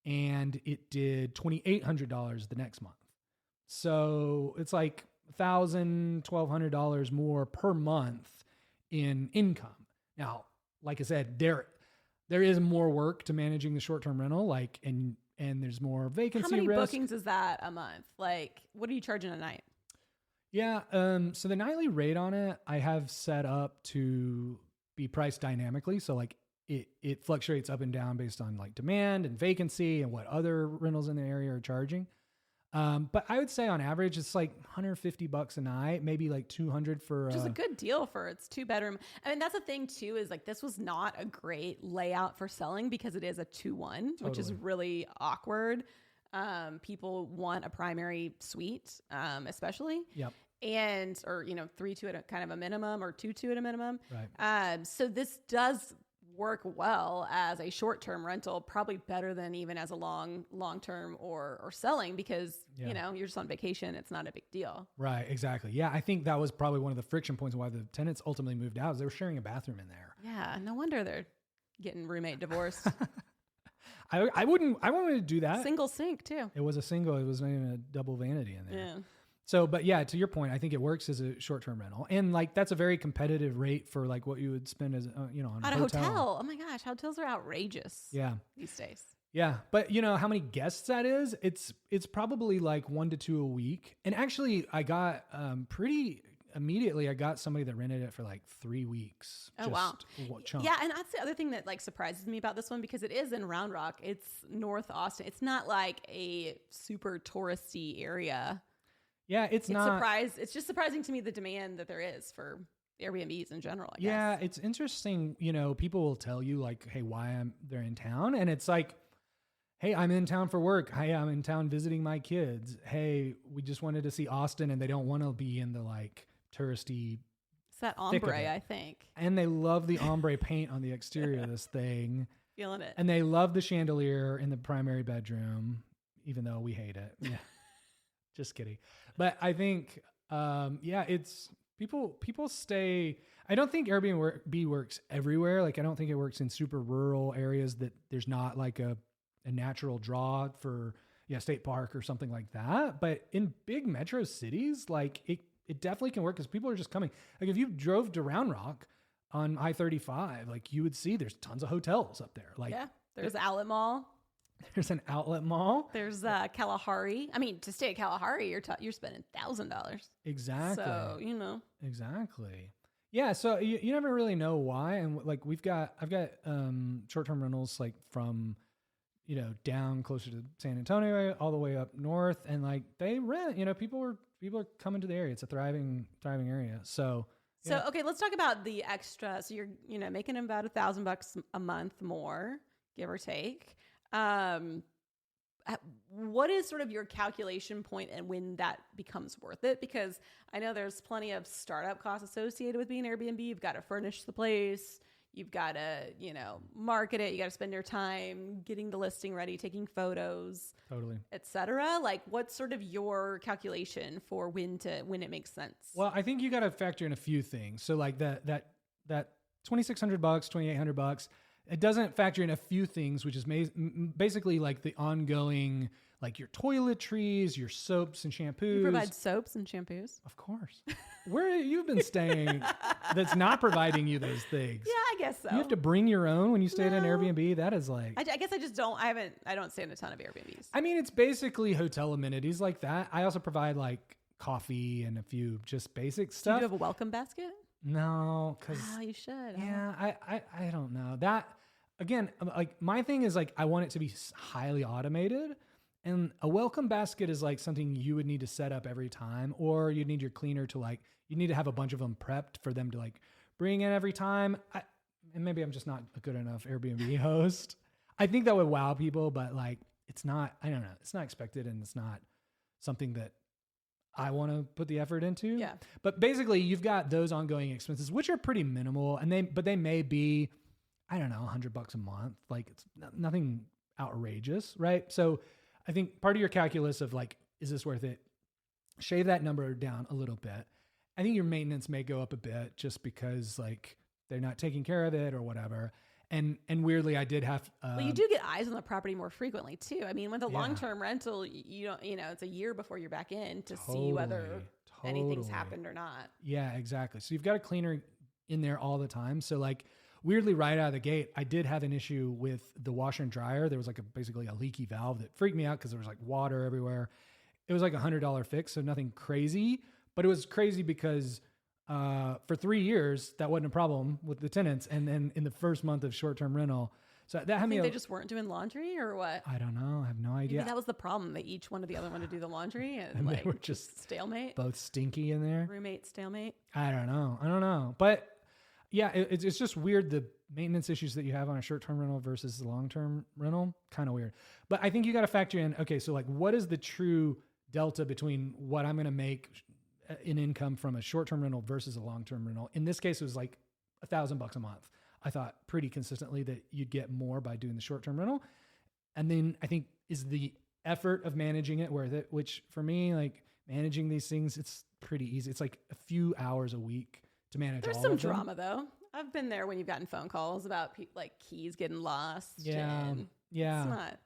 and it did $2,800 the next month. So it's like $1,000, $1,200 more per month in income. Now, like I said, there is more work to managing the short-term rental, and there's more vacancy risk. How many bookings is that a month? Like, what are you charging a night? Yeah. So the nightly rate on it, I have set up to be priced dynamically. So like it fluctuates up and down based on like demand and vacancy and what other rentals in the area are charging. But I would say on average, it's like $150 a night, maybe like $200 for, which is a good deal for its 2-bedroom. I mean, that's the thing too, is like, this was not a great layout for selling because it is a 2-1, which is really awkward. People want a primary suite, especially. Yep. or 3-2 at a kind of a minimum, or 2-2 at a minimum. Right. So this does work well as a short-term rental, probably better than even as a long-term or selling, because you're just on vacation. It's not a big deal. Right. Exactly. Yeah. I think that was probably one of the friction points why the tenants ultimately moved out, is they were sharing a bathroom in there. Yeah. No wonder they're getting roommate divorced. I wouldn't to do that. Single sink too. It was a single. It was not even a double vanity in there. Yeah. So, but yeah, to your point, I think it works as a short-term rental, and like that's a very competitive rate for like what you would spend as on at a a hotel. hotel. Oh my gosh, hotels are outrageous. Yeah, these days. Yeah, but how many guests that is? It's probably like 1 to 2 a week. And actually, I got pretty immediately. I got somebody that rented it for like 3 weeks. Oh wow! Chunk. Yeah, and that's the other thing that like surprises me about this one, because it is in Round Rock. It's North Austin. It's not like a super touristy area. Yeah, it's not. It's just surprising to me the demand that there is for Airbnbs in general, I guess. Yeah, it's interesting. People will tell you like, hey, why they're in town. And it's like, hey, I'm in town for work. Hey, I'm in town visiting my kids. Hey, we just wanted to see Austin, and they don't want to be in the like touristy. It's that ombre, I think. And they love the ombre paint on the exterior of this thing. Feeling it. And they love the chandelier in the primary bedroom, even though we hate it. Yeah. Just kidding. But I think, it's people stay. I don't think Airbnb works everywhere. Like, I don't think it works in super rural areas that there's not like a natural draw for state park or something like that. But in big metro cities, like it definitely can work, because people are just coming. Like if you drove to Round Rock on I-35, like you would see there's tons of hotels up there. Like there's Outlet Mall. There's an outlet mall. There's Kalahari. I mean, to stay at Kalahari, you're spending $1,000. Exactly. So Exactly. Yeah. So you never really know why. And like I've got short-term rentals like from down closer to San Antonio all the way up north, and like they rent. People are coming to the area. It's a thriving area. So. So okay, let's talk about the extra. So you're making about $1,000 a month more, give or take. What is sort of your calculation point and when that becomes worth it? Because I know there's plenty of startup costs associated with being Airbnb. You've got to furnish the place. You've got to, market it. You got to spend your time getting the listing ready, taking photos, totally, etc. Like, what's sort of your calculation for when it makes sense? Well, I think you got to factor in a few things. So like that $2,600, $2,800. It doesn't factor in a few things, which is basically like the ongoing, like your toiletries, your soaps and shampoos. You provide soaps and shampoos? Of course. Where you've been staying that's not providing you those things. Yeah, I guess so. You have to bring your own when you stay at an Airbnb. That is like... I guess I just don't... I don't stay in a ton of Airbnbs. I mean, it's basically hotel amenities like that. I also provide like coffee and a few just basic stuff. Do you have a welcome basket? No, because... Oh, you should. Yeah, I don't know. That... Again, like my thing is like I want it to be highly automated, and a welcome basket is like something you would need to set up every time, or you'd need your cleaner to like, you need to have a bunch of them prepped for them to like bring in every time. And maybe I'm just not a good enough Airbnb host. I think that would wow people, but like it's not, I don't know, it's not expected, and it's not something that I want to put the effort into. Yeah. But basically you've got those ongoing expenses, which are pretty minimal, and they may be, I don't know, $100 a month. Like it's nothing outrageous, right? So I think part of your calculus of like, is this worth it? Shave that number down a little bit. I think your maintenance may go up a bit just because like they're not taking care of it or whatever. And weirdly, I did have. Well, you do get eyes on the property more frequently too. I mean, with a long-term rental, you don't, it's a year before you're back in to see whether anything's happened or not. Yeah, exactly. So you've got a cleaner in there all the time. So like, weirdly, right out of the gate, I did have an issue with the washer and dryer. There was like basically a leaky valve that freaked me out because there was like water everywhere. It was like $100 fix, so nothing crazy, but it was crazy because for 3 years that wasn't a problem with the tenants, and then in the first month of short-term rental, so that had me. They just weren't doing laundry or what? I don't know. I have no idea. Maybe that was the problem. They each wanted the other one to do the laundry, and like they were just stalemate. Both stinky in there. Roommate stalemate. I don't know, but. Yeah, it's just weird, the maintenance issues that you have on a short-term rental versus the long-term rental, kind of weird. But I think you got to factor in, okay, so like what is the true delta between what I'm going to make an income from a short-term rental versus a long-term rental. In this case, it was like $1,000 a month. I thought pretty consistently that you'd get more by doing the short-term rental. And then I think is the effort of managing it worth it, which for me, like managing these things, it's pretty easy. It's like a few hours a week to manage. There's all some of them. drama though. I've been there when you've gotten phone calls about like keys getting lost. Yeah. And Yeah. It's not.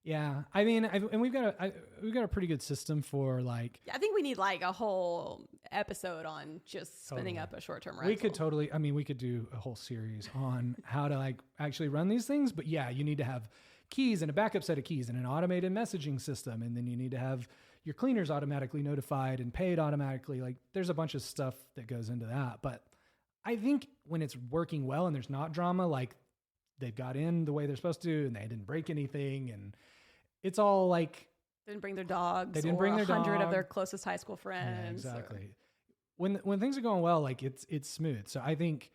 Yeah. I mean, and we've got a pretty good system for like, I think we need like a whole episode on just spinning up a short-term rental. we could totally, I mean, we could do a whole series on how to like actually run these things, but yeah, you need to have keys and a backup set of keys and an automated messaging system. And then you need to have your cleaners automatically notified and paid automatically. Like there's a bunch of stuff that goes into that. But I think when it's working well and there's not drama, like they've got in the way they're supposed to and they didn't break anything and it's all like, didn't bring their dogs. They didn't bring their 100 of dog. their closest high school friends. yeah, exactly. When things are going well, like it's smooth. So I think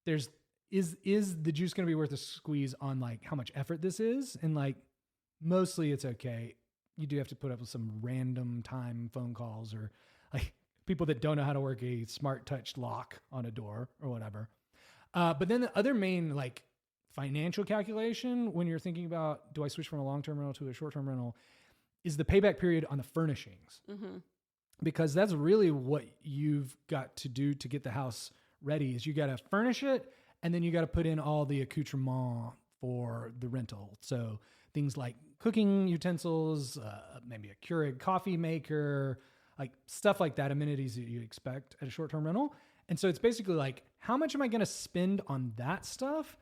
is the juice going to be worth a squeeze on like how much effort this is? And like mostly it's okay. You do have to put up with some random time phone calls or like people that don't know how to work a smart touch lock on a door or whatever. But then the other main like financial calculation when you're thinking about, do I switch from a long-term rental to a short-term rental, is the payback period on the furnishings. Mm-hmm. Because that's really what you've got to do to get the house ready is you got to furnish it and then you got to put in all the accoutrement for the rental. So things like cooking utensils, maybe a Keurig coffee maker, like stuff like that, amenities that you expect at a short-term rental. And so it's basically like, how much am I going to spend on that stuff?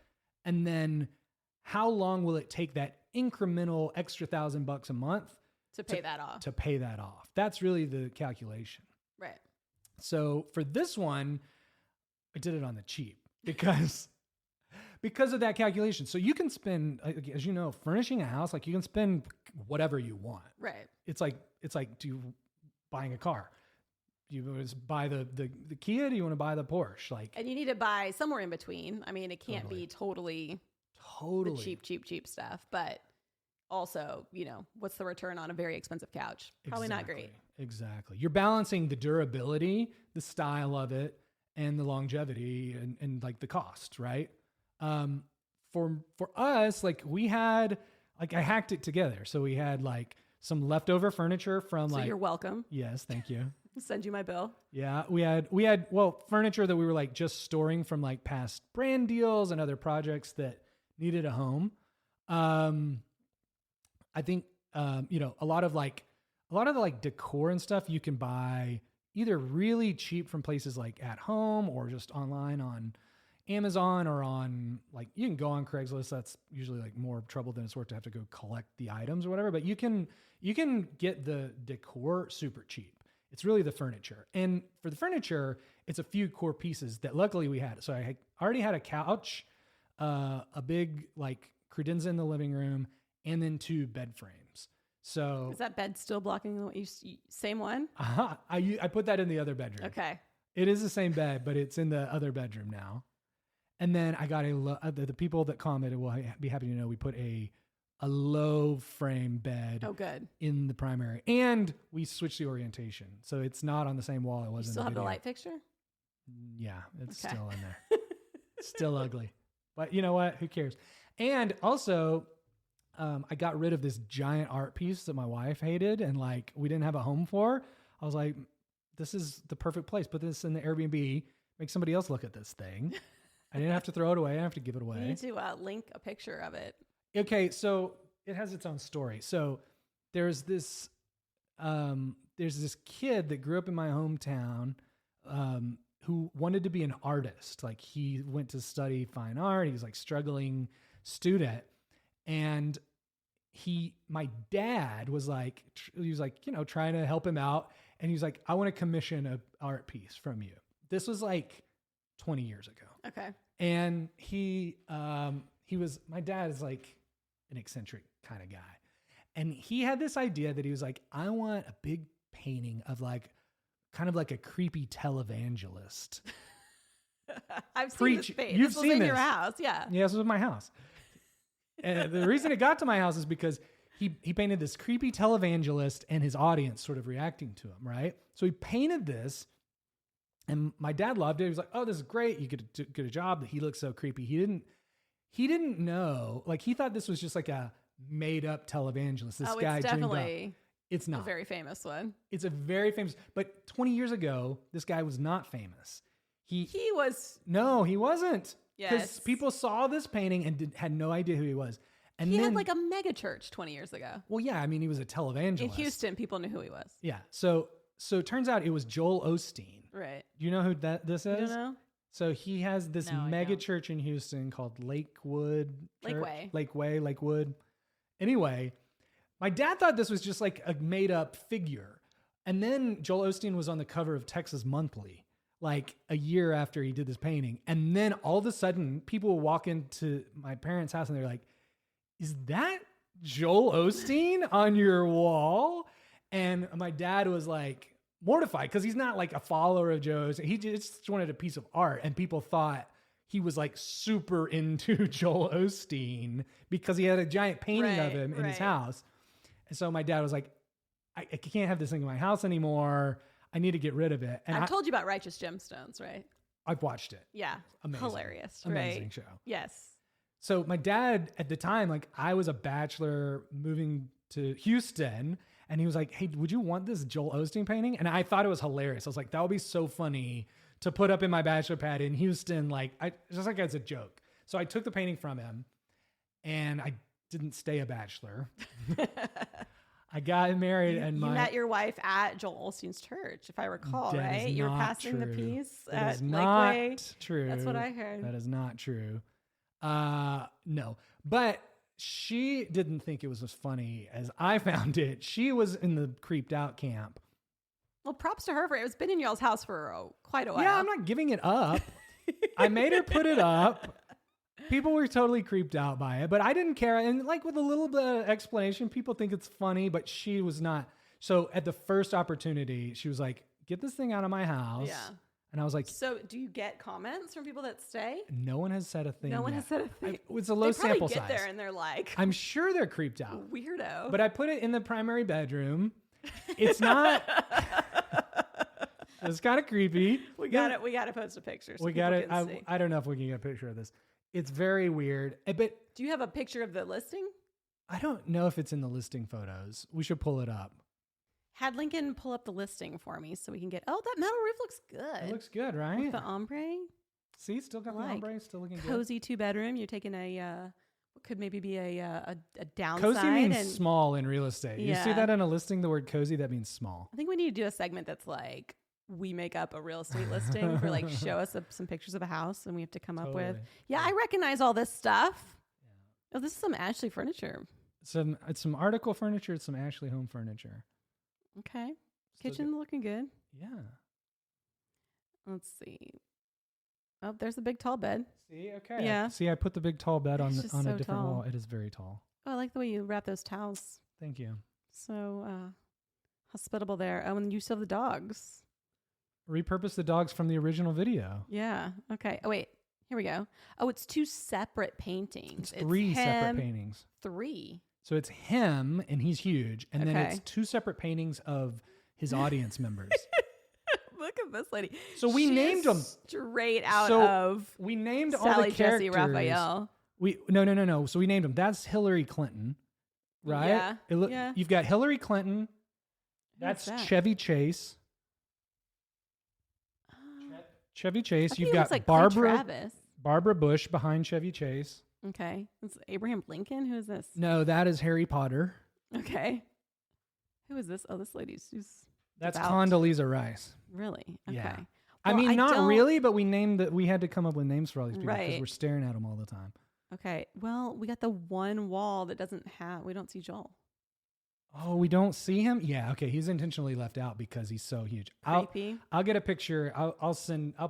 And then how long will it take that incremental extra $1,000 a month to pay that off? To pay that off. That's really the calculation. Right. So for this one, I did it on the cheap because of that calculation. So you can spend, as you know, furnishing a house, like you can spend whatever you want. Right. It's like buying a car. You want to buy the Kia? Do you want to buy the Porsche? Like, and you need to buy somewhere in between. I mean, it can't be totally the cheap stuff, but also, you know, what's the return on a very expensive couch? Probably not great. Exactly. You're balancing the durability, the style of it, and the longevity and like the cost, right? For us, like we had, like I hacked it together. So we had like some leftover furniture from So you're welcome. Yes, thank you. Send you my bill. Yeah, we had furniture that we were like just storing from like past brand deals and other projects that needed a home. I think you know, a lot of the decor and stuff you can buy either really cheap from places like At Home or just online on Amazon or on like you can go on Craigslist. That's usually like more trouble than it's worth to have to go collect the items or whatever, but you can get the decor super cheap. It's really the furniture. And for the furniture, it's a few core pieces that luckily we had. So I already had a couch, a big like credenza in the living room, and then 2 bed frames. So is that bed still blocking what you same one? I put that in the other bedroom. Okay. It is the same bed, but it's in the other bedroom now. And then I got the people that commented will be happy to know we put a low frame bed. Oh, good. In the primary, and we switched the orientation, so it's not on the same wall it was. You in still the have the video. light fixture? Yeah, it's Okay. still in there. It's still ugly, but you know what? Who cares? And also, I got rid of this giant art piece that my wife hated, and like we didn't have a home for. I was like, this is the perfect place. Put this in the Airbnb. Make somebody else look at this thing. I didn't have to throw it away. I didn't have to give it away. You need to link a picture of it. Okay, so it has its own story. So there's this kid that grew up in my hometown who wanted to be an artist. Like he went to study fine art. He was like struggling student, and my dad was like, he was like, you know, trying to help him out, and he was like, I want to commission an art piece from you. This was like 20 years ago. Okay. And my dad is like an eccentric kind of guy. And he had this idea that he was like, I want a big painting of like, kind of like a creepy televangelist. I've seen this space. You've this was seen in this. your house. Yeah. Yeah, this was my house. And the reason it got to my house is because he painted this creepy televangelist and his audience sort of reacting to him, right? So he painted this, and my dad loved it. He was like, "Oh, this is great. You get a job." He looks so creepy. He didn't know. Like, he thought this was just like a made up televangelist. This guy it's dreamed definitely up. It's not a very famous one. It's a very famous. But 20 years ago, this guy was not famous. He was. No, he wasn't. Because Yes. people saw this painting and had no idea who he was. And He then, had like a mega church 20 years ago. well, yeah, I mean, he was a televangelist. In Houston, people knew who he was. Yeah. So it turns out it was Joel Osteen. Right. Do you know who this You is? don't know? So he has this No, I mega don't. church in Houston called Lakewood. Lakeway. Lakewood. Anyway, my dad thought this was just like a made up figure. And then Joel Osteen was on the cover of Texas Monthly, like a year after he did this painting. And then all of a sudden, people will walk into my parents' house and they're like, "Is that Joel Osteen on your wall?" And my dad was like mortified because he's not like a follower of Joe Osteen. He just wanted a piece of art, and people thought he was like super into Joel Osteen because he had a giant painting of him in his house. And so my dad was like, I can't have this thing in my house anymore. I need to get rid of it. And I've told you about Righteous Gemstones, right? I've watched it. Yeah. Amazing. Hilarious, Amazing right? show. Yes. So my dad at the time, like, I was a bachelor moving to Houston, and he was like, "Hey, would you want this Joel Osteen painting?" And I thought it was hilarious. I was like, that would be so funny to put up in my bachelor pad in Houston. Like, just like as a joke. So I took the painting from him, and I didn't stay a bachelor. I got married, and you met your wife at Joel Osteen's church, if I recall, That right? is You were not passing the true. piece That at is not Lakeway. true. That's what I heard. That is not true. No, but she didn't think it was as funny as I found it. She was in the creeped out camp. Well, props to her for it. It's been in y'all's house for quite a while. Yeah, I'm not giving it up. I made her put it up. People were totally creeped out by it, but I didn't care. And like, with a little bit of explanation, people think it's funny, but she was not. So at the first opportunity, she was like, "Get this thing out of my house." Yeah. And I was like, So do you get comments from people that stay? "No one has said a thing. No one yet." has said a thing. It's a low They probably sample get size. there and they're like, I'm sure they're creeped out. weirdo. But I put it in the primary bedroom. It's not. It's kind of creepy. we got it. We got to post a picture. So We got it. people can see. I don't know if we can get a picture of this. It's very weird. But Do you have a picture of the listing? I don't know if it's in the listing photos. We should pull it up. Had Lincoln pull up the listing for me so we can get. Oh, that metal roof looks good. It looks good, right? With the ombre, See, still got the like ombre, still looking good. cozy 2-bedroom. You're taking a what could maybe be a downside. Cozy means and small in real estate. You see Yeah. that in a listing, the word cozy, that means small. I think we need to do a segment that's like we make up a real estate listing for like show us some pictures of a house and we have to come up with. Totally. Yeah, I recognize all this stuff. Oh, this is some Ashley furniture. It's some article furniture. It's some Ashley home furniture. Okay, Still kitchen looking good. Yeah. Let's see. Oh, there's a big tall bed. See, okay. Yeah. See, I put the big tall bed on It's just on a so different tall. wall. It is very tall. Oh, I like the way you wrap those towels. Thank you. So hospitable there. Oh, and you still have the dogs. Repurpose the dogs from the original video. Yeah. Okay. Oh, wait. Here we go. Oh, it's 2 separate paintings. It's 3 separate him- paintings. 3. So it's him, and he's huge, and then Okay. it's 2 separate paintings of his audience members. Look at this lady. So we She named is them. straight out So of We named all Sally the characters. Jesse Raphael. No. So we named them. That's Hillary Clinton, right? Yeah, yeah. You've got Hillary Clinton. That's that? Chevy Chase. Chevy I Chase. think You've he got looks like Clay Barbara Travis. Barbara Bush behind Chevy Chase. Okay. It's Abraham Lincoln. Who is this? No, that is Harry Potter. Okay. Who is this? Oh, this lady's who's That's devout. Condoleezza Rice. Really? Okay. Yeah. Well, I mean, not don't- really, but we named that. We had to come up with names for all these people because Right. we're staring at them all the time. Okay. Well, we got the one wall that doesn't have. We don't see Joel. Oh, we don't see him? Yeah, okay. He's intentionally left out because he's so huge. Creepy. I'll get a picture. I'll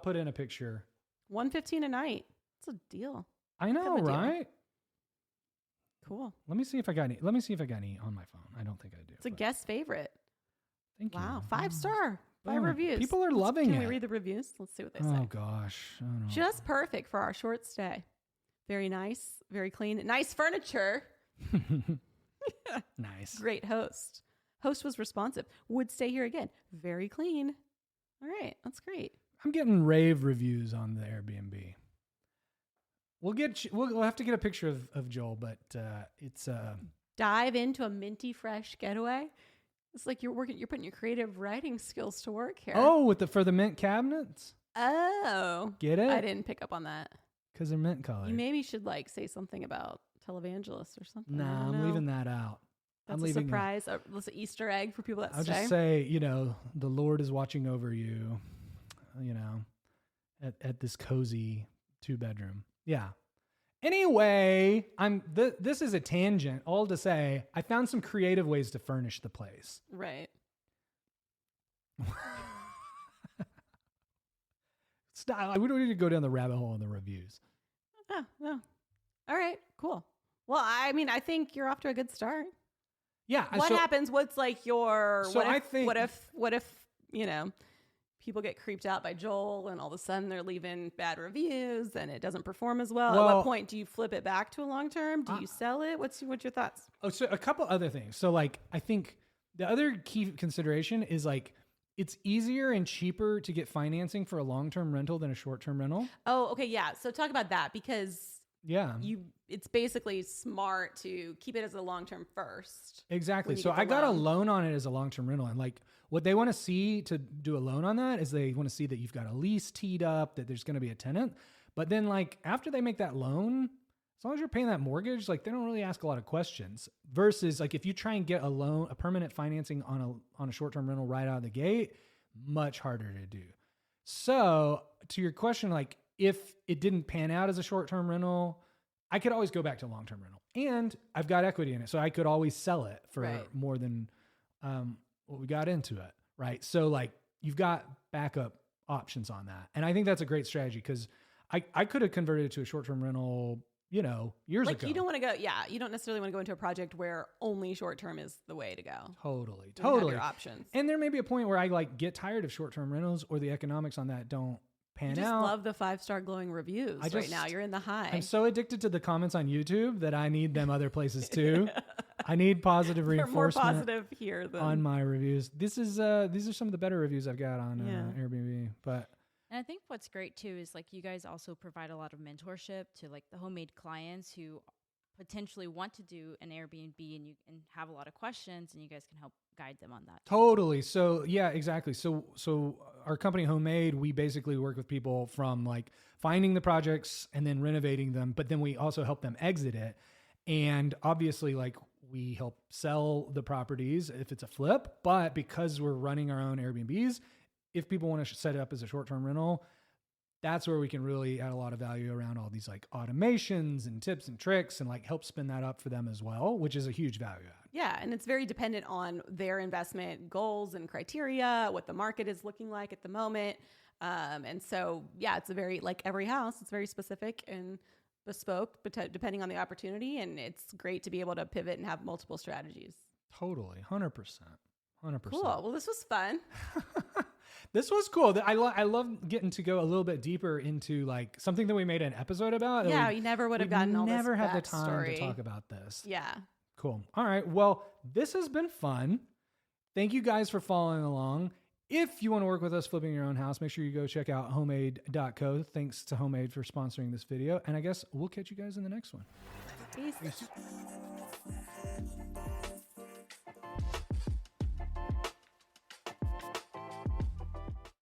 put in a picture. $115 a night. It's a deal. I know, of a deal. right? Cool. Let me see if I got any on my phone. I don't think I do. It's a but guest favorite. Thank you. Wow. 5-star. 5 Boom. reviews. People are loving Can we it. read the reviews? Let's see what they Oh say. gosh. I don't know. Just perfect for our short stay. Very nice. Very clean. Nice furniture. Nice. Great host. Host was responsive. Would stay here again. Very clean. All right. That's great. I'm getting rave reviews on the Airbnb. We'll have to get a picture of Joel, but it's Dive into a minty fresh getaway. It's like you're putting your creative writing skills to work here. Oh, for the mint cabinets. Oh. Get it? I didn't pick up on that. Because they're mint colored. You maybe should like say something about televangelists or something. Nah, I'm leaving that out. That's a surprise. That's an Easter egg for people that I'll stay. just say, the Lord is watching over you, at this cozy 2-bedroom. Yeah. Anyway, this is a tangent. All to say, I found some creative ways to furnish the place. Right. Stop. We don't need to go down the rabbit hole in the reviews. Oh, no. All right, cool. Well, I mean, I think you're off to a good start. Yeah. What happens? What's like your, So what if, people get creeped out by Joel and all of a sudden they're leaving bad reviews and it doesn't perform as well? At what point do you flip it back to a long term? Do you sell it? What's your thoughts? Oh, so a couple other things. So like, I think the other key consideration is like, it's easier and cheaper to get financing for a long-term rental than a short-term rental. Oh, okay. Yeah. So talk about that because it's basically smart to keep it as a long-term first. Exactly. So I got a loan on it as a long-term rental. And like what they want to see to do a loan on that is they want to see that you've got a lease teed up, that there's going to be a tenant. But then like after they make that loan, as long as you're paying that mortgage, like they don't really ask a lot of questions versus like if you try and get a permanent financing on a short-term rental right out of the gate, much harder to do. So to your question, like if it didn't pan out as a short-term rental, I could always go back to a long-term rental and I've got equity in it. So I could always sell it for more than what we got into it. Right. So like you've got backup options on that. And I think that's a great strategy because I could have converted it to a short-term rental years ago. You don't want to go, you don't necessarily want to go into a project where only short-term is the way to go. Totally. You have your options. And there may be a point where I like get tired of short-term rentals or the economics on that don't pan out. I just love the 5-star glowing reviews right now. You're in the high. I'm so addicted to the comments on YouTube that I need them other places too. I need positive reinforcement. More positive here on my reviews. These are some of the better reviews I've got on Airbnb, but. And I think what's great too is like you guys also provide a lot of mentorship to like the homemade clients who potentially want to do an Airbnb and have a lot of questions, and you guys can help guide them on that. Totally. So yeah, exactly. So our company Homemade, we basically work with people from like finding the projects and then renovating them, but then we also help them exit it. And obviously like we help sell the properties if it's a flip, but because we're running our own Airbnbs, if people want to set it up as a short-term rental, that's where we can really add a lot of value around all these like automations and tips and tricks and like help spin that up for them as well, which is a huge value add. Yeah. And it's very dependent on their investment goals and criteria, what the market is looking like at the moment. And so, it's a very, like every house, it's very specific and bespoke, but depending on the opportunity. And it's great to be able to pivot and have multiple strategies. Totally. 100%. Cool. Well, this was fun. This was cool. I love getting to go a little bit deeper into like something that we made an episode about. Yeah, you never would have gotten all this never had the time story to talk about this. Yeah. Cool. All right. Well, this has been fun. Thank you guys for following along. If you want to work with us flipping your own house, make sure you go check out homemade.co. Thanks to Homemade for sponsoring this video. And I guess we'll catch you guys in the next one. Peace.